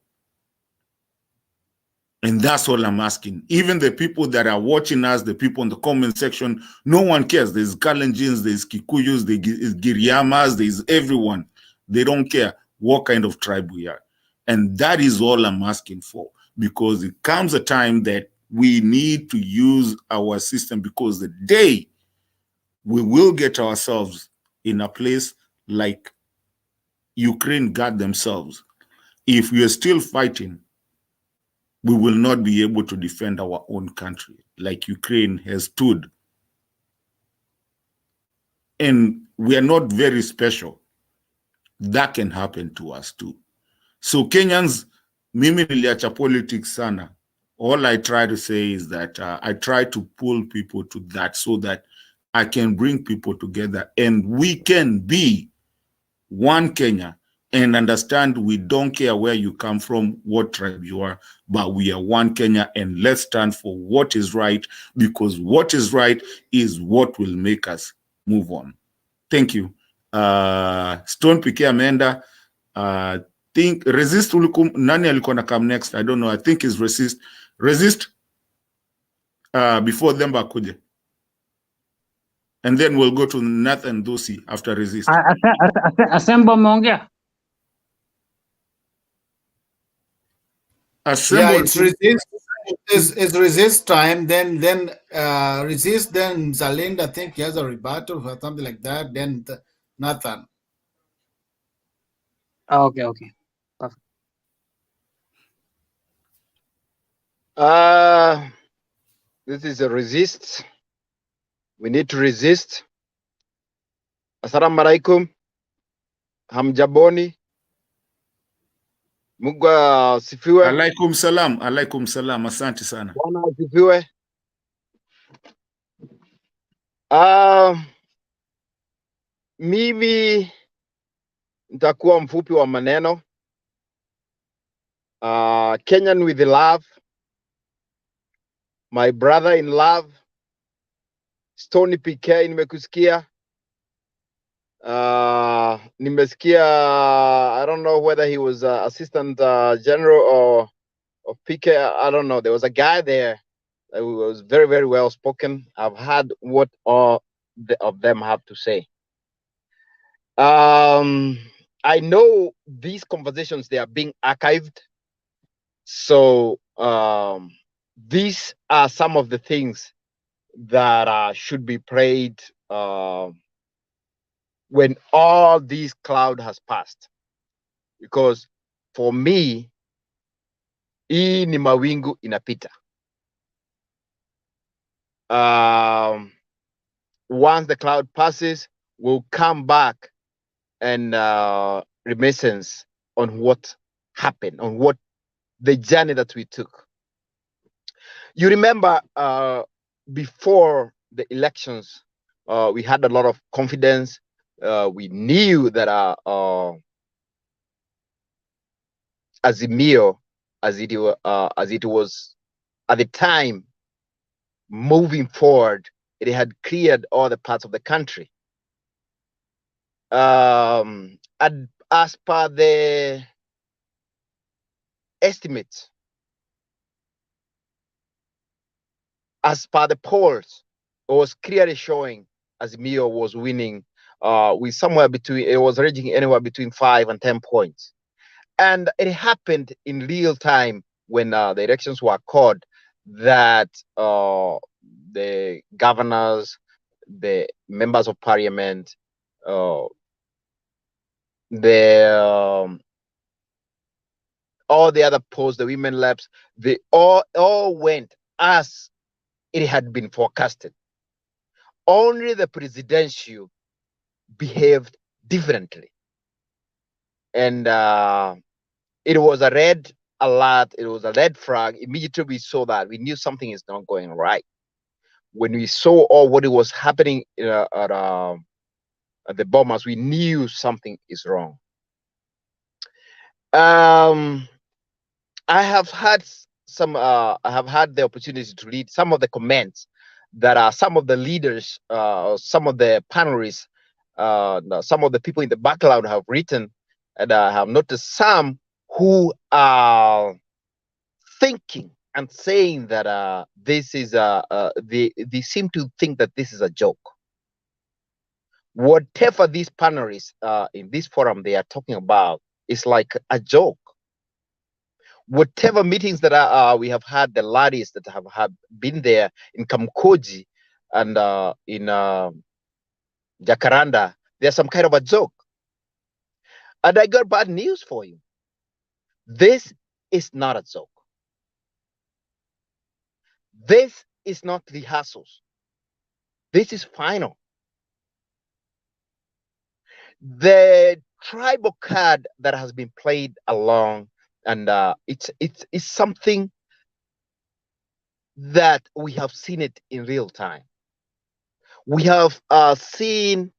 And that's all I'm asking. Even the people that are watching us, the people in the comment section, no one cares. There's Kalenjins, there's Kikuyus, there's Giriamas, there's everyone. They don't care what kind of tribe we are. And that is all I'm asking for, because it comes a time that we need to use our system, because the day we will get ourselves in a place like Ukraine got themselves, if we are still fighting, we will not be able to defend our own country like Ukraine has stood. And we are not very special. That can happen to us too. So Kenyans, mimi niliacha politics sana. All I try to say is that I try to pull people to that so that I can bring people together and we can be one Kenya and understand we don't care where you come from, what tribe you are, but we are one Kenya, and let's stand for what is right, because what is right is what will make us move on. Thank you. Stone PK ameenda. Think Resist nani alikuwa na come next? I don't know. I think is Resist. Resist before them bakuje. And then we'll go to Nathan Dosi after Resist. Asembo ameongea. Assemble. Yeah, it's resist. It's resist time. Then resist. Then Zalind, I think he has a rebuttal or something like that. Then Nathan. Okay. Perfect. This is a resist. We need to resist. Assalamu alaikum. Hamjaboni. Mungu asifiwe. Alaikum salam. Alaikum salam. Asante sana. Bwana asifiwe. Mimi nitakuwa mfupi wa maneno. Kenyan with love. My brother in love. Stony PK nimekusikia. Nimesikia, I don't know whether he was assistant general or PK, I don't know. There was a guy there that was very, very well spoken. I've heard what all of them have to say. I know these conversations, they are being archived. So these are some of the things that should be prayed when all this cloud has passed. Because for me, hii ni mawingu inapita. Once the cloud passes, we'll come back and reminiscence on what happened, on what the journey that we took. You remember before the elections, we had a lot of confidence. We knew that Azimio, as it was at the time, moving forward, it had cleared all the parts of the country. As per the estimates, as per the polls, it was clearly showing Azimio was winning with somewhere between, it was ranging anywhere between 5 and 10 points. And it happened in real time when the elections were called, that the governors, the members of parliament, all the other posts, the women reps, they all went as it had been forecasted. Only the presidential behaved differently. And it was a red alert, it was a red flag. Immediately we saw that, we knew something is not going right. When we saw all what it was happening at the bombers, we knew something is wrong. I have had the opportunity to read some of the comments that some of the leaders, some of the panelists, some of the people in the background have written, and I have noticed some who are thinking and saying that this is they seem to think that this is a joke. Whatever these panelists in this forum they are talking about is like a joke. Whatever meetings that we have had, the rallies that have been there in Kamkoji and in Jacaranda, they're some kind of a joke. And I got bad news for you. This is not a joke. This is not rehearsals. This is final. The tribal card that has been played along, and it's something that we have seen it in real time. We have seen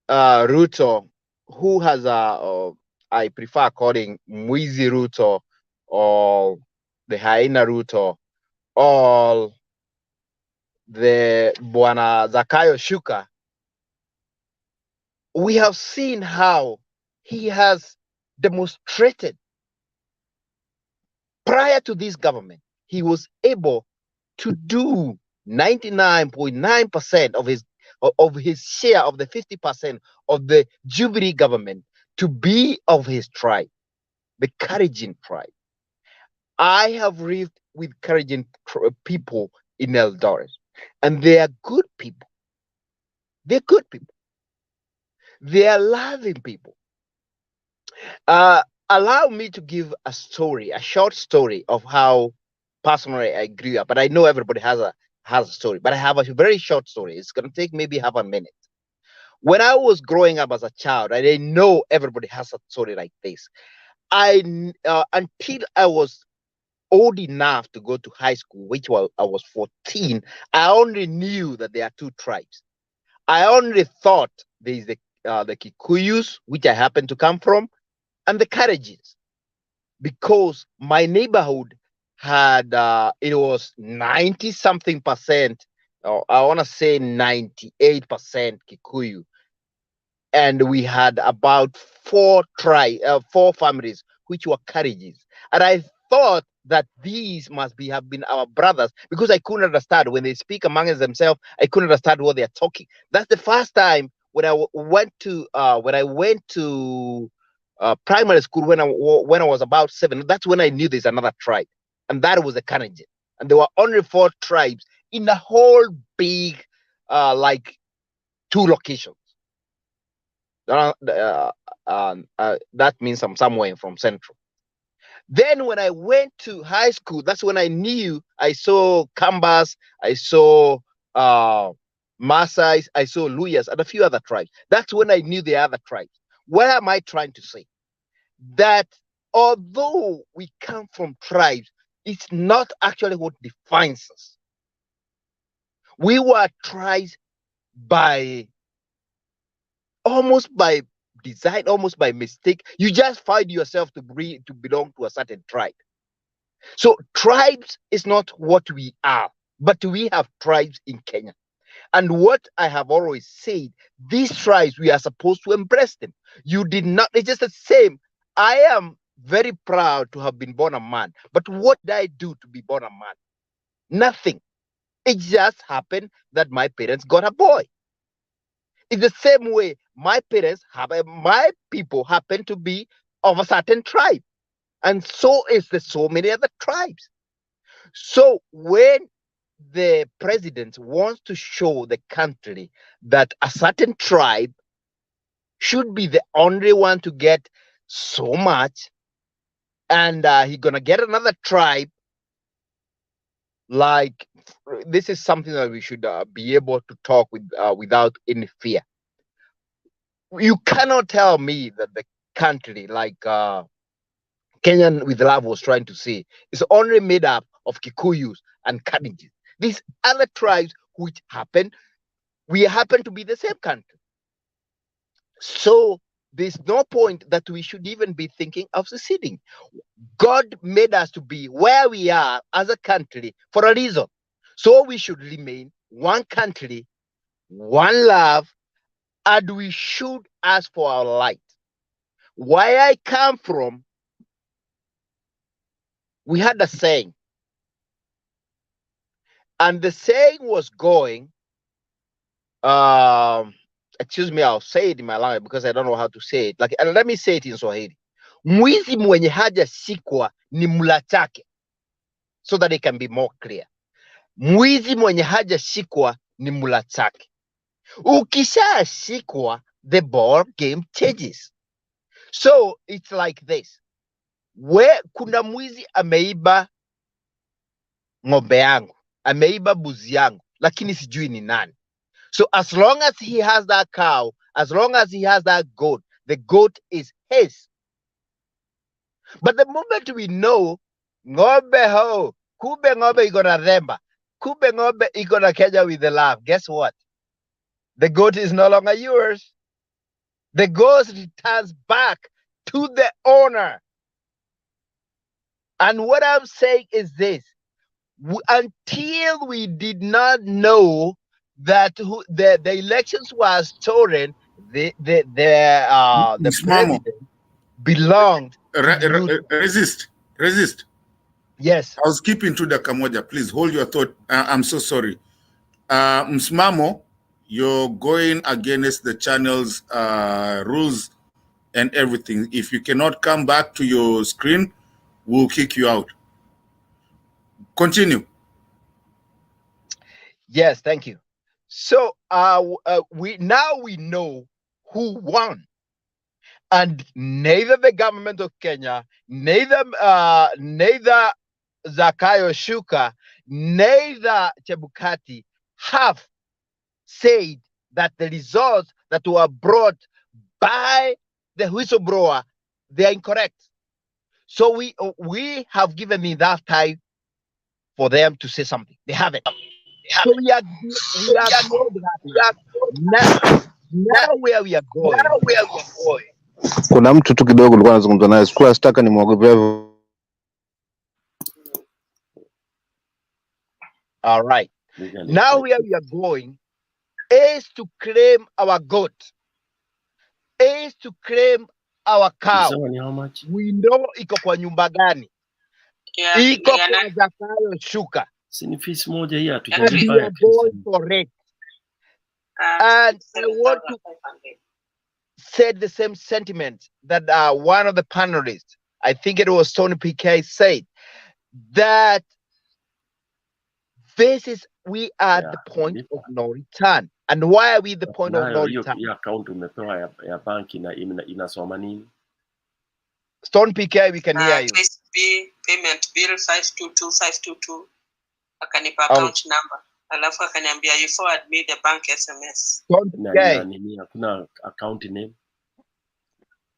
Ruto, who has I prefer calling Mwizi Ruto or the Hyena Ruto or the Bwana Zakayo Shuka. We have seen how he has demonstrated prior to this government, he was able to do 99.9% of his share of the 50% of the Jubilee government to be of his tribe, the Karajan tribe. I have lived with Karajan people in Eldoret, and they are good people. They're good people. They are loving people. Allow me to give a story, a short story of how personally I grew up. But I know everybody has a story, but I have a very short story. It's going to take maybe half a minute. When I was growing up as a child, I didn't know everybody has a story like this. Until I was old enough to go to high school, which I was 14, I only knew that there are two tribes. I only thought there is the Kikuyus, which I happen to come from, and the Karajins, because my neighborhood had it was 90-something%, or I want to say 98% Kikuyu, and we had about four families which were Karajins, and I thought that these must have been our brothers, because I couldn't understand when they speak among themselves. I couldn't understand what they're talking. That's the first time when I went to primary school, when I was about 7. That's when I knew there's another tribe, and that was the Karajan. And there were only 4 tribes in the whole big like 2 locations. That means I'm somewhere from Central. Then when I went to high school, that's when I knew. I saw Kambas, I saw Maasai, I saw Luyas, and a few other tribes. That's when I knew the other tribes. What am I trying to say? That although we come from tribes, it's not actually what defines us. We were tribes by almost by design, almost by mistake. You just find yourself to belong to a certain tribe. So tribes is not what we are, but we have tribes in Kenya. And what I have always said, these tribes, we are supposed to embrace them. You did not, it's just the same. I am very proud to have been born a man. But what did I do to be born a man? Nothing. It just happened that my parents got a boy. It's the same way my people happen to be of a certain tribe. And so is the so many other tribes. So when the president wants to show the country that a certain tribe should be the only one to get so much, and he's gonna get another tribe, like, this is something that we should be able to talk with without any fear. You cannot tell me that the country, like Kenyan with Love was trying to say, is only made up of Kikuyus and Kalenjins. These other tribes which we happen to be the same country. So there's no point that we should even be thinking of seceding. God made us to be where we are as a country for a reason. So we should remain one country, one love, and we should ask for our light. Where I come from, we had a saying. And the saying was going, excuse me, I'll say it in my language because I don't know how to say it. Like, and let me say it in Swahili. Mwizi mwenye haja shikwa ni mula chake. So that it can be more clear. Mwizi mwenye haja shikwa ni mula chake. Ukisha shikwa, the ball game changes. So it's like this. Where kuna mwizi ameiba ng'ombe yangu, ameiba buzi yangu, lakini sijui ni nani. So as long as he has that cow, as long as he has that goat, the goat is his. But the moment we know, ng'ombe ho, kube ng'ombe igona remba, kube ng'ombe igona Kenya with the love, guess what? The goat is no longer yours. The goat returns back to the owner. And what I'm saying is this. Until we did not know that the elections were stolen, the president belonged to resist. Yes. I was keeping to the Kamoja. Please hold your thought. I'm so sorry. Msimamo, you're going against the channel's rules and everything. If you cannot come back to your screen, we'll kick you out. Continue. Yes, thank you. So we know who won, and neither the government of Kenya, neither Zakayo Shuka, neither Chebukati have said that the results that were brought by the whistleblower, they are incorrect. So we have given enough time for them to say something. They haven't. So we are now where we are going. Kuna mtu tu kidogo alikuwa anazungumza naye, sikuwa sitaka nimwogope. All right. Now where we are going is to claim our goat, is to claim our cow. How much? We know iko kwa nyumba gani. Iko kwa Zakayo Shuka. Sini fees moja hii and we are going for it. And I want to say the same sentiment that one of the panelists, I think it was Tony PK, said that we are at the point of no return. And why are we the point of no return? Hiyo account umepewa ya banki inasoma nini? Stone PK, we can hear you. Payment bill 522522. Akanipa account number. Alafu akaniambia you forward me the bank SMS. Stone PK. Hakuna account name.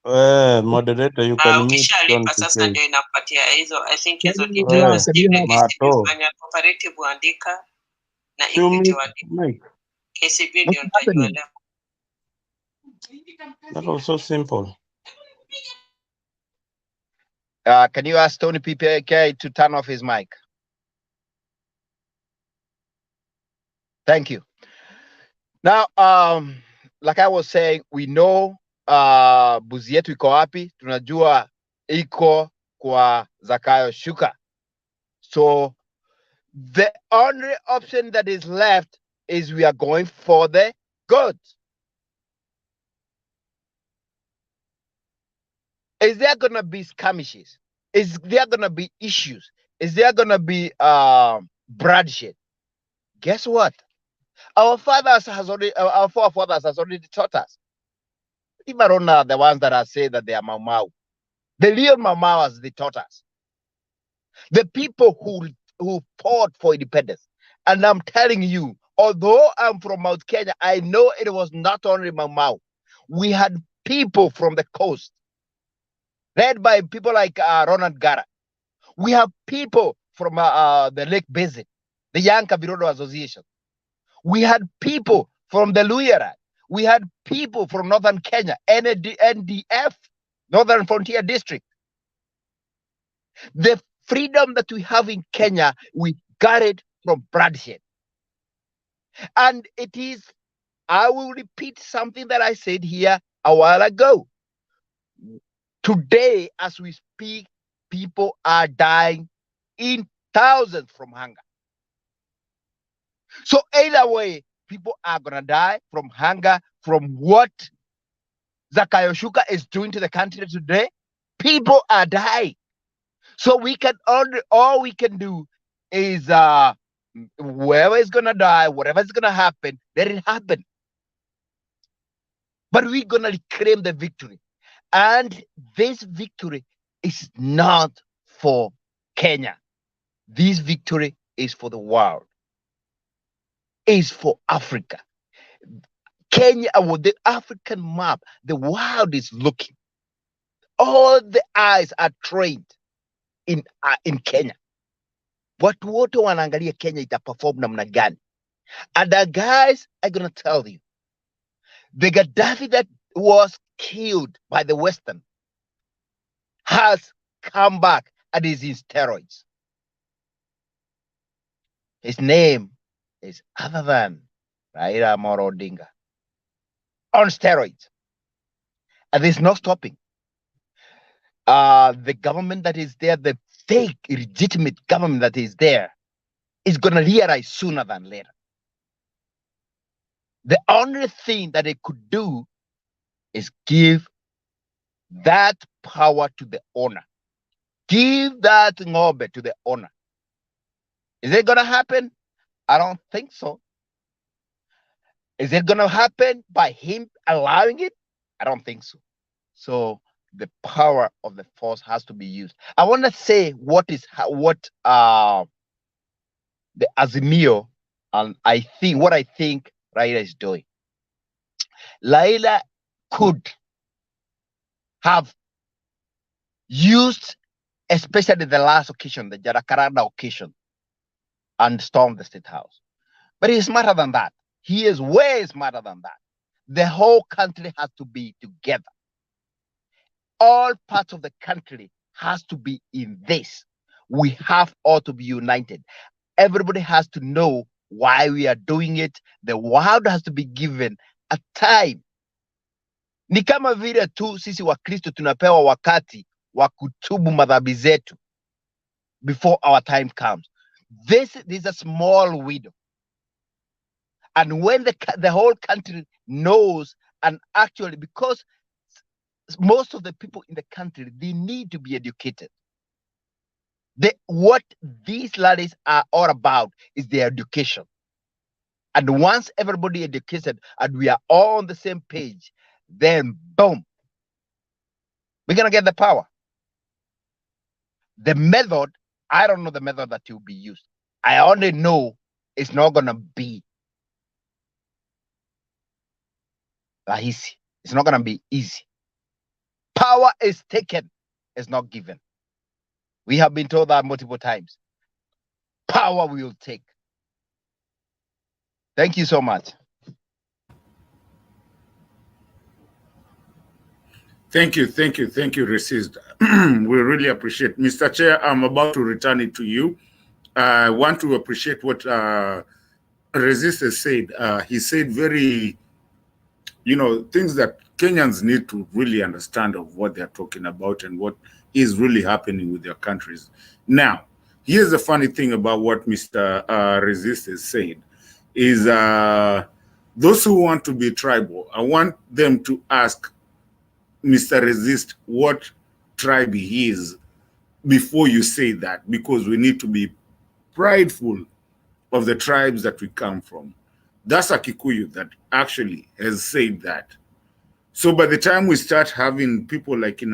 Moderator, you can meet Stone sasa ndio inapatia hizo. I think hizo details. Cooperative andika. na You Equity mute walimu. mic. KCB What's ndio happening? nitajua leo. That was so simple. Can you ask Tony PPK to turn off his mic? Thank you. Now, like I was saying, we know buzi yetu iko wapi, tunajua iko kwa Zakayo Shuka. So the only option that is left is we are going for the goods. Is there gonna be skirmishes? Is there gonna be issues? Is there gonna be bloodshed? Guess what? Our forefathers has already taught us. Even on the ones that are saying that they are Mau Mau. The real Mau Mauers, they taught us. The people who fought for independence. And I'm telling you, although I'm from Mount Kenya, I know it was not only Mau Mau. We had people from the coast, led by people like Ronald Gara. We have people from the Lake Basin, the Young Kabirodo Association. We had people from the Luyera. We had people from Northern Kenya, NDF, Northern Frontier District. The freedom that we have in Kenya, we got it from bloodshed. And it is, I will repeat something that I said here a while ago. Today, as we speak, people are dying in thousands from hunger. So either way, people are going to die from hunger, from what Zakayo Shuka is doing to the country today. People are dying. So we can all we can do is whoever is gonna die, whatever is gonna happen, let it happen. But we're gonna claim the victory. And this victory is not for Kenya. This victory is for the world. Is for Africa. Kenya, with the African map, the world is looking. All the eyes are trained in Kenya. Watu wote wanaangalia Kenya itaperform namna gani. And the guys are gonna tell you, the Gaddafi that was killed by the Western has come back and is in steroids. His name is other than Raila Odinga. On steroids. And there's no stopping. The government that is there, the fake, illegitimate government that is there, is going to realize sooner than later. The only thing that they could do is give that power to the owner. Give that ngobe to the owner. Is it going to happen? I don't think so. Is it going to happen by him allowing it? I don't think so. So the power of the force has to be used. I want to say what the Azimio, and I think Raila is doing. Raila could have used, especially the last occasion, the Jarakaranda occasion, and stormed the State House. But he's smarter than that. He is way smarter than that. The whole country has to be together. All parts of the country has to be in this. We have all to be united. Everybody has to know why we are doing it. The world has to be given a time. Ni kama vile tu sisi wa Kristo tunapewa wakati wa kutubu madhambi zetu before our time comes. This is a small window. And when the whole country knows, and actually, because most of the people in the country, they need to be educated. What these rallies are all about is their education. And once everybody educated and we are all on the same page, then boom, we're going to get the power. The method, I don't know the method that will be used. I only know it's not going to be rahisi. It's not going to be easy. Power is taken, it's not given. We have been told that multiple times. Power we will take. Thank you so much. Thank you, Resist. We really appreciate. Mr. Chair, I'm about to return it to you. I want to appreciate what Resist has said. He said very, things that Kenyans need to really understand of what they're talking about and what is really happening with their countries. Now, here's the funny thing about what Mr. Resist has said, is those who want to be tribal, I want them to ask Mr. Resist what tribe he is before you say that, because we need to be prideful of the tribes that we come from. That's a Kikuyu that actually has said that. So by the time we start having people like in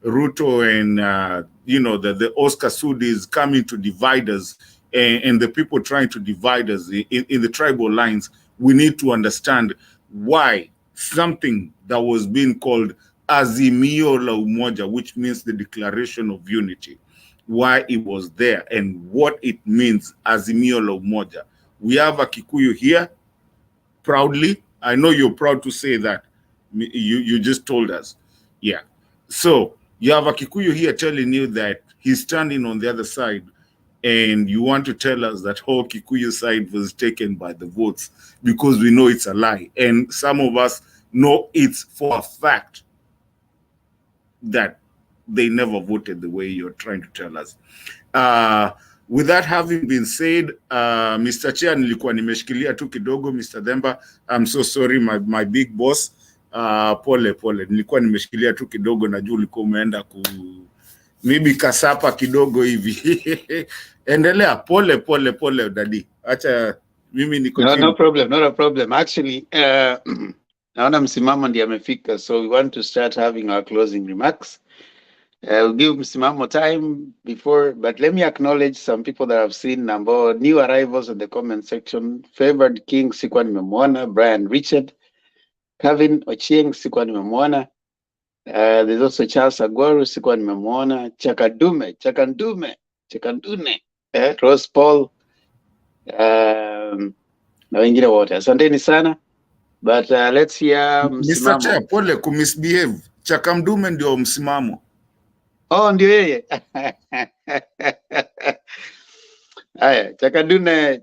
Ruto and the Oscar Sudis coming to divide us, and the people trying to divide us in the tribal lines, we need to understand why something that was being called Azimio la Umoja, which means the Declaration of Unity, why it was there and what it means, Azimio la Umoja. We have a Kikuyu here, proudly. I know you're proud to say that. You just told us. Yeah. So you have a Kikuyu here telling you that he's standing on the other side, and you want to tell us that whole Kikuyu side was taken by the votes, because we know it's a lie. And some of us know it's for a fact that they never voted the way you're trying to tell us. With that having been said, Mr. Chair, nilikuwa nimeshikilia tu kidogo, Mr. Demba. I'm so sorry, my big boss. Pole. Nilikuwa nimeshikilia tu kidogo, na juu ulikuwa umeenda maybe kasapa kidogo hivi. Endelea, pole dadi. Acha mimi niko chini. No problem, not a problem. Actually, naona msimamo ndiye amefika, so we want to start having our closing remarks. I'll give msimamo time before, but let me acknowledge some people that I've seen, new arrivals in the comment section. Favored King, sikuwa nimemwona. Brian Richard, Kevin Ochieng, sikuwa nimemwona. There's also Charles Agwaru, sikuwa nimemwona. Chakandune, Rose Paul, na wengine wote. Asanteni sana. But let's hear msimamo. Mr. Chair, pole kumisbehave. Chakamdume ndio msimamo. Oh, ndio yeye. Haya, Chakandune,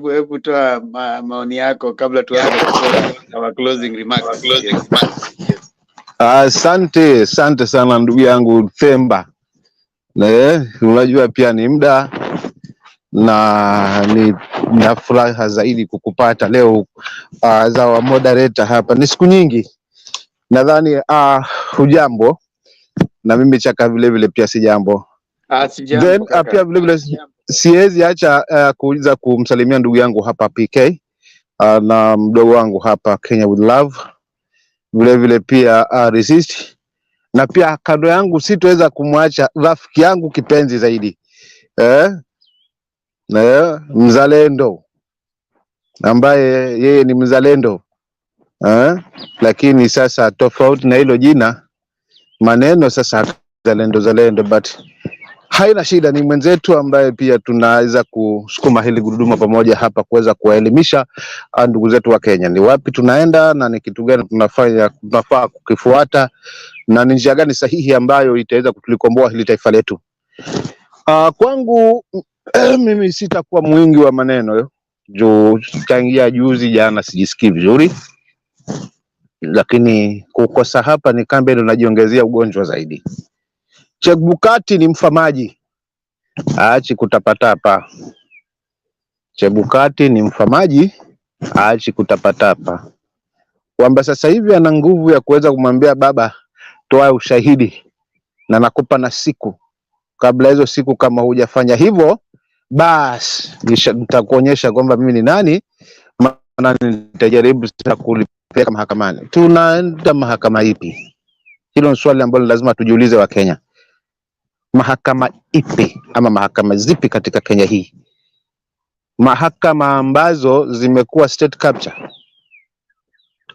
hebu toa maoni yako kabla tuanze our closing remarks. Yes. Asante sana ndugu yangu Themba. Unajua pia ni muda na na furaha zaidi kukupata leo za wa moderator hapa. Ni siku nyingi. Nadhani hujambo, na mimi Chaka vile pia si jambo. Then pia vile siwezi acha kuuliza kumsalimia ndugu yangu hapa PK na mdogo wangu hapa Kenya with love, vile pia Resist, na pia kando yangu sitoweza kumwacha rafiki yangu kipenzi zaidi mzalendo, ambaye yeye ni mzalendo lakini sasa tofauti na hilo jina maneno sasa zalendo, but haina shida, ni mwenzetu ambaye pia tunaweza kusukuma hili gurudumu pamoja hapa kuweza kuwaelimisha ndugu zetu wa Kenya ni wapi tunaenda na ni kitu gani tunafaa kukifuata na ni njia gani sahihi ambayo itaweza kutulikomboa hili taifa letu. Kwangu mimi sitakuwa mwingi wa maneno juu tangia juzi jana sijisikii vizuri, lakini kukosa hapa ni kambe ndo najiongezea ugonjwa zaidi. Chebukati ni mfamaji, aachi kutapatapa. Chebukati ni mfamaji, aachi kutapatapa. Kwamba sasa hivi ana nguvu ya kuweza kumwambia baba toa ushahidi na nakupa na siku, kabla hizo siku kama hujafanya hivyo basi nitakuonyesha kwamba mimi ni nani, maana nitajaribu kulipeleka mahakamani. Tunaenda mahakama ipi? Hilo ni swali ambalo lazima tujiulize wa Kenya. Mahakama ipi ama mahakama zipi katika Kenya hii? Mahakama ambazo zimekuwa state capture,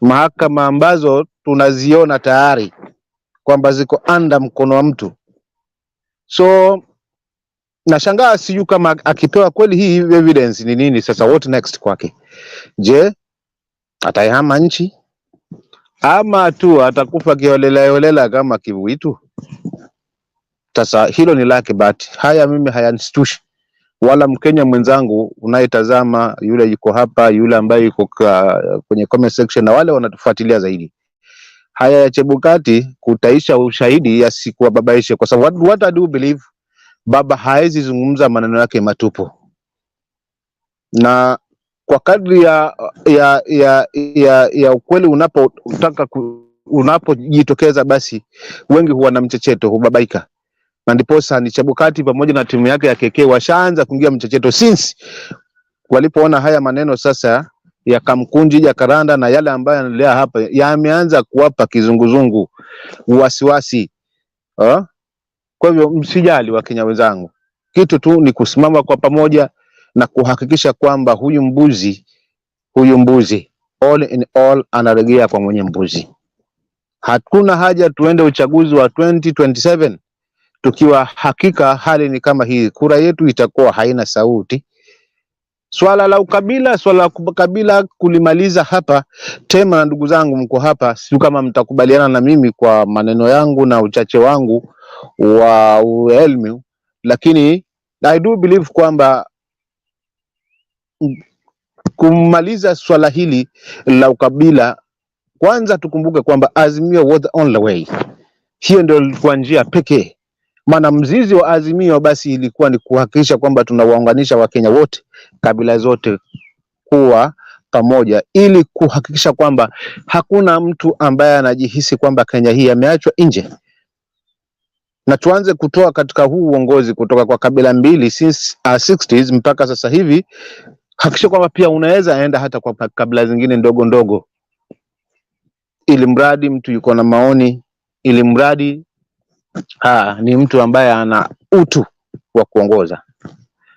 mahakama ambazo tunaziona tayari kwamba ziko under mkono wa mtu. So Nashangaa siju kama akipewa kweli hii evidence ni nini sasa, what next kwake? Je, atayahama nchi ama tu atakufa kiholela kama kivuitu? Sasa hilo ni lake, but haya mimi hayanistushi, wala Mkenya mwenzangu unayetazama, yule yuko hapa, yule ambaye yuko kwenye comment section na wale wanatufuatilia zaidi. Haya ya Chebukati kutaisha ushahidi yasikuwababaishe, kwa sababu what I do believe, baba haezi zungumza maneno yake matupu, na kwa kadri ya ukweli unapojitokeza, basi wengi huwa na mchecheto, hubabaika. Na ndiposa ni Chebukati pamoja na timu yake ya keke washaanza kuingia mchecheto since walipoona haya maneno sasa ya Kamkunji, ya Karanda na yale ambayo yanaendelea hapa yameanza kuwapa kizunguzungu, wasiwasi. Kwa hivyo msijali wa Kenya wenzangu, kitu tu ni kusimama kwa pamoja na kuhakikisha kwamba huyu mbuzi all in all anaregea kwa mwenye mbuzi. Hakuna haja tuende uchaguzi wa 2027 tukiwa hakika hali ni kama hii, kura yetu itakuwa haina sauti. Swala la ukabila kulimaliza hapa tema. Na ndugu zangu mko hapa, sio kama mtakubaliana na mimi kwa maneno yangu na uchache wangu wa elimu, lakini I do believe kwamba kumaliza swala hili la ukabila, kwanza tukumbuke kwamba Azimio was the only way. Hiyo ndio ilikuwa njia pekee. Maana mzizi wa Azimio basi ilikuwa ni kuhakikisha kwamba tunawaunganisha Wakenya wote, kabila zote kuwa pamoja, ili kuhakikisha kwamba hakuna mtu ambaye anajihisi kwamba Kenya hii ameachwa nje. Na tuanze kutoa katika huu uongozi kutoka kwa kabila mbili since 60s mpaka sasa hivi, hakikisha kwamba pia unaweza enda hata kwa kabila zingine ndogo ndogo, ili mradi mtu yuko na maoni, ili mradi ni mtu ambaye ana utu wa kuongoza.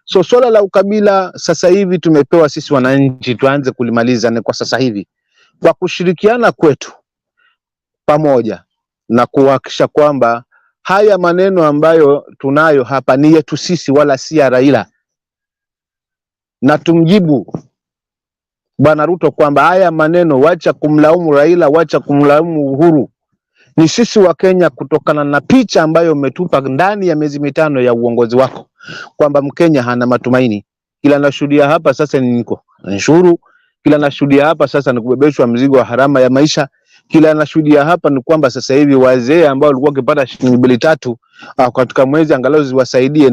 So swala la ukabila sasa hivi tumepewa sisi wananchi tuanze kulimaliza ni kwa sasa hivi, kwa kushirikiana kwetu pamoja na kuhakikisha kwamba haya maneno ambayo tunayo hapa ni yetu sisi wala si ya Raila, na tumjibu Bwana Ruto kwamba haya maneno, wacha kumlaumu Raila, wacha kumlaumu Uhuru, ni sisi wa Kenya, kutokana na picha ambayo umetupa ndani ya miezi mitano ya uongozi wako kwamba Mkenya hana matumaini. Kila nashuhudia hapa sasa ni nshuru, kila nashuhudia hapa sasa ni kubebeshwa mzigo wa harama ya maisha, kila nashuhudia hapa ni kwamba sasa hivi wazee ambao walikuwa wakipata shilingi 2-3 katika mwezi angalau ziwasaidie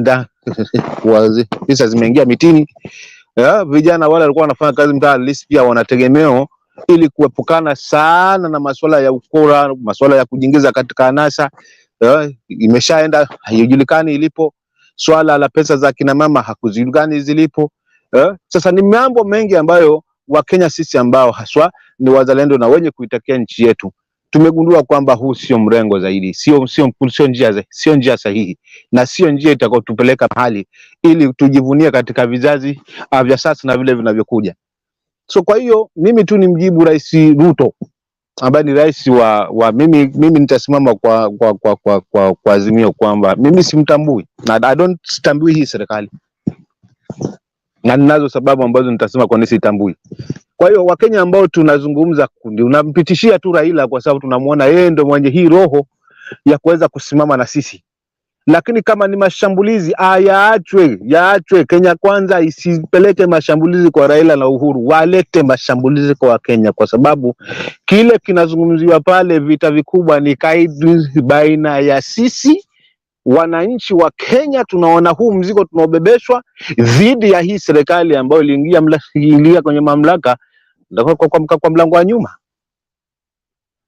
wazee pesa zimeingia mitini. Vijana wale walikuwa wanafanya kazi mtaa at least pia wanategemeo, ili kuepukana sana na masuala ya ukora, masuala ya kujiingiza katika anasa. Imeshaenda, haijulikani ilipo. Swala la pesa za kina mama hakujulikani zilipo. Sasa ni mambo mengi ambayo Wakenya sisi ambao haswa ni wazalendo na wenye kuitakia nchi yetu tumegundua kwamba huu sio mrengo zaidi, sio njia sahihi, na sio njia itakayotupeleka mahali ili tujivunie katika vizazi vya sasa na vile vinavyokuja. So kwa hiyo mimi tu ni mjibu Rais Ruto ambaye ni rais wa mimi nitasimama kwa Azimio kwamba mimi simtambui na I don't tambui hii serikali, na ninazo sababu ambazo nitasema kwa nini sitambui. Kwa hiyo Wakenya ambao tunazungumza kundi, unampitishia tu Raila kwa sababu tunamuona yeye ndio mwenye hii roho ya kuweza kusimama na sisi. Lakini kama ni mashambulizi yaachwe. Kenya Kwanza isipeleke mashambulizi kwa Raila na Uhuru, walete mashambulizi kwa Wakenya, kwa sababu kile kinazungumziwa pale, vita vikubwa ni kaidi baina ya sisi wananchi wa Kenya. Tunaona huu mzigo tunaobebeshwa dhidi ya hii serikali ambayo iliingia kwenye mamlaka kwa mlango wa nyuma.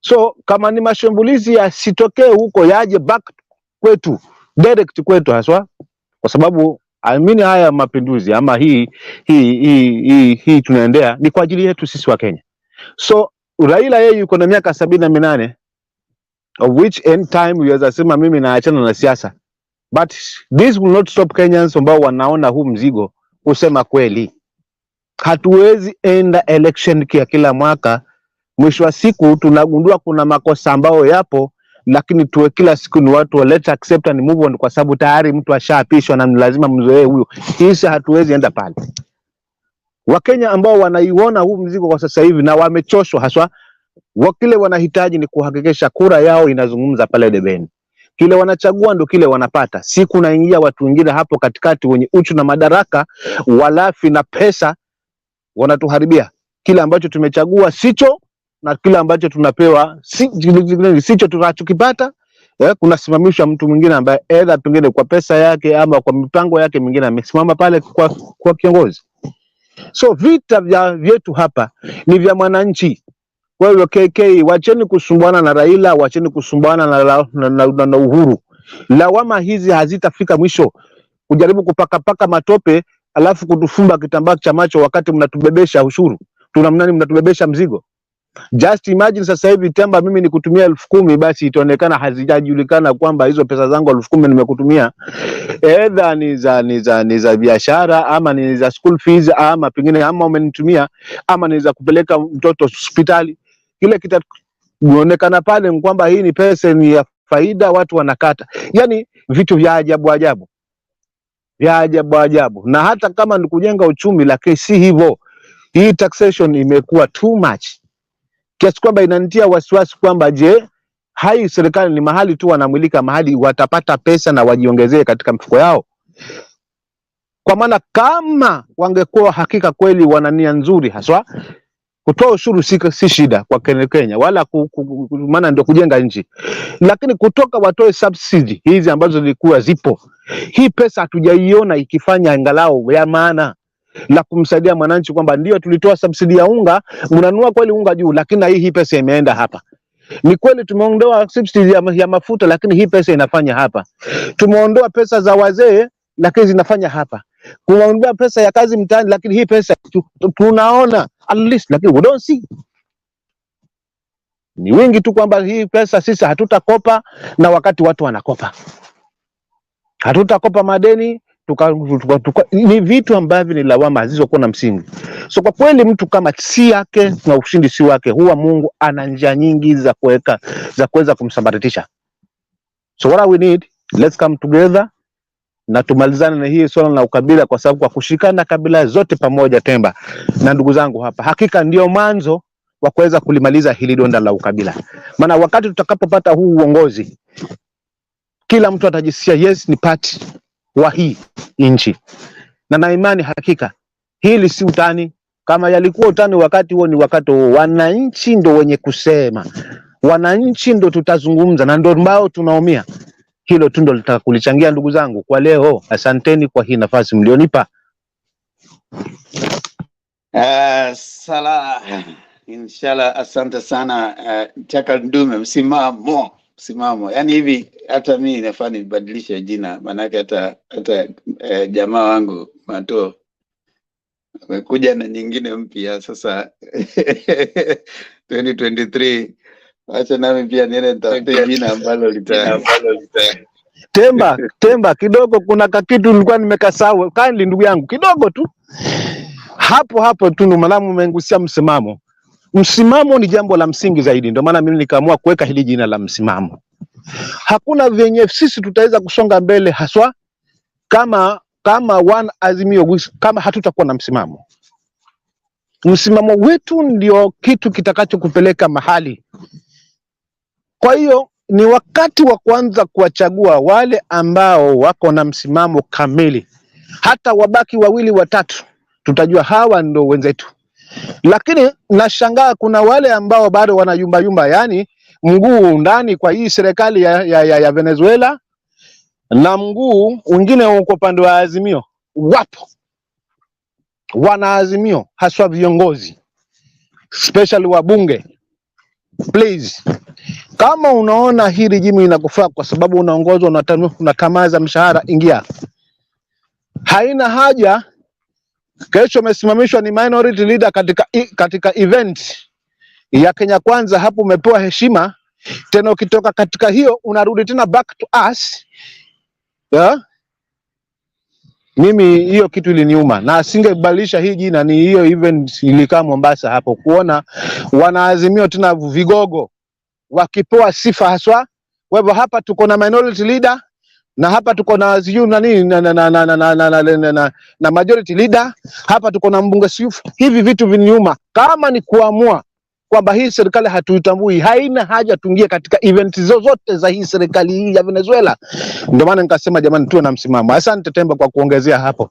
So kama ni mashambulizi yasitokee huko, yaje back kwetu, direct kwetu haswa, kwa sababu amini haya mapinduzi ama hii tunaendea ni kwa ajili yetu sisi wa Kenya. So Raila yeye yuko na miaka 78, of which end time yaweza sema mimi naachana na siasa, but this will not stop Kenyans ambao wanaona huu mzigo. Kusema kweli, hatuwezi enda election kila mwaka, mwisho wa siku tunagundua kuna makosa ambayo yapo lakini tuwe kila siku ni watu wa let's accept and move on, kwa sababu tayari mtu ashaapishwa na lazima mzoee huyo. Kisha hatuwezi enda pale. Wakenya ambao wanaiona huu mzigo kwa sasa hivi na wamechoshwa haswa, wakile wanahitaji ni kuhakikisha kura yao inazungumza pale debeni. Kile wanachagua ndo kile wanapata. Siku naingia watu wengine hapo katikati wenye uchu na madaraka, walafi na pesa, wanatuharibia. Kile ambacho tumechagua sicho, na kile ambacho tunapewa sicho tunachokipata. Kuna simamisha mtu mwingine ambaye either pengine kwa pesa yake ama kwa mipango yake mwingine amesimama pale kwa kiongozi. So vita vyetu hapa ni vya mwananchi. Kwa hiyo KK, wacheni kusumbuana na Raila, wacheni kusumbuana na Uhuru. Lawama hizi hazitafika mwisho. Kujaribu kupaka matope alafu kutufumba kitambaa cha macho wakati mnatubebesha ushuru. Tunamnani mnatubebesha mzigo. Just imagine sasa hivi Temba mimi nikutumia 10,000 basi itaonekana hazijajulikana kwamba hizo pesa zangu 10,000 nimekutumia either ni za biashara ama ni za school fees ama pengine ama umenitumia ama ni za kupeleka mtoto hospitali. Kile kitaonekana pale kwamba hii ni pesa ni ya faida, watu wanakata. Yani vitu vya ajabu ajabu. Vya ajabu ajabu. Na hata kama ni kujenga uchumi, lakini si hivyo. Hii taxation imekuwa too much. Kiasi kwamba inanitia wasiwasi kwamba je, hai serikali ni mahali tu wanamilika mahali watapata pesa na wajiongezee katika mfuko yao. Kwa maana kama wangekuwa hakika kweli wana nia nzuri haswa, kutoa ushuru si shida kwa Kenya wala maana ndio kujenga nchi. Lakini kutoka watoe subsidy hizi ambazo zilikuwa zipo. Hii pesa hatujaiona ikifanya angalau ya maana la kumsaidia mwananchi kwamba ndio tulitoa subsidy ya unga, mnanunua kweli unga juu, lakini hii pesa imeenda hapa. Ni kweli tumeondoa subsidy ya mafuta, lakini hii pesa inafanya hapa. Tumeondoa pesa za wazee, lakini zinafanya hapa. Kuondoa pesa ya kazi mtaani, lakini hii pesa tunaona at least, lakini we don't see. Ni wingi tu kwamba hii pesa sisi hatutakopa na wakati watu wanakopa. Hatutakopa madeni, ni vitu ambavyo ni lawama zisizokuwa na msingi. So kwa kweli mtu kama si yake na ushindi si wake, huwa Mungu ana njia nyingi za kuweza kumsambaratisha. So what we need, let's come together na tumalizane na hii swala la ukabila, kwa sababu kwa kushikana kabila zote pamoja Temba na ndugu zangu hapa, hakika ndio mwanzo wa kuweza kulimaliza hili donda la ukabila. Maana wakati tutakapopata huu uongozi, kila mtu atajisikia yes ni part wa hii nchi. Na imani hakika hili si utani. Kama yalikuwa utani wakati huo, ni wakati wananchi ndo wenye kusema. Wananchi ndo tutazungumza na ndo ambao tunaumia. Hilo tu ndo litakulichangia ndugu zangu kwa leo. Asanteni kwa hii nafasi mlionipa. Sala inshallah, asante sana. Chaka ndume msimamo. Yani hivi hata mimi nafaa nibadilishe jina, manake hata jamaa wangu Mato amekuja na nyingine mpya sasa 2023. Acha nami pia niende nitafute jina ambalo lita Temba kidogo, kuna kakitu nilikuwa nimekasahau. Kindly ndugu yangu kidogo tu. Hapo tu malamu umengusia msimamo. Msimamo ni jambo la msingi zaidi, ndio maana mimi nikaamua kuweka hili jina la msimamo. Hakuna venye sisi tutaweza kusonga mbele haswa kama one Azimio, kama hatutakuwa na msimamo. Msimamo wetu ndio kitu kitakachokupeleka mahali. Kwa hiyo ni wakati wa kuanza kuwachagua wale ambao wako na msimamo kamili. Hata wabaki 2 watatu, tutajua hawa ndo wenzetu. Lakini nashangaa kuna wale ambao bado wanayumba, yani mguu ndani kwa hii serikali ya Venezuela na mguu mwingine uko pande wa Azimio. Wapo wana Azimio, haswa viongozi especially wabunge. Please, kama unaona hii rejimu inakufaa kwa sababu unaongozwa unakamaza mshahara, ingia. Haina haja kesho umesimamishwa ni minority leader katika event ya Kenya Kwanza, hapo umepewa heshima, tena ukitoka katika hiyo unarudi tena back to us. Mimi hiyo kitu iliniuma na singebadilisha hii jina. Ni hiyo event ilikaa Mombasa hapo, kuona wanaazimio tena vigogo wakipewa sifa haswa Kwa hivyo hapa tuko na minority leader na hapa tuko na sijui nani na majority leader, hapa tuko na mbunge sifu. Hivi vitu vinyuma, kama ni kuamua kwamba hii serikali hatuitambui, haina haja tuingie katika event zozote za hii serikali hii ya Venezuela. Ndio maana nikasema jamani, tuwe na msimamo. Asante Temba kwa kuongezea hapo.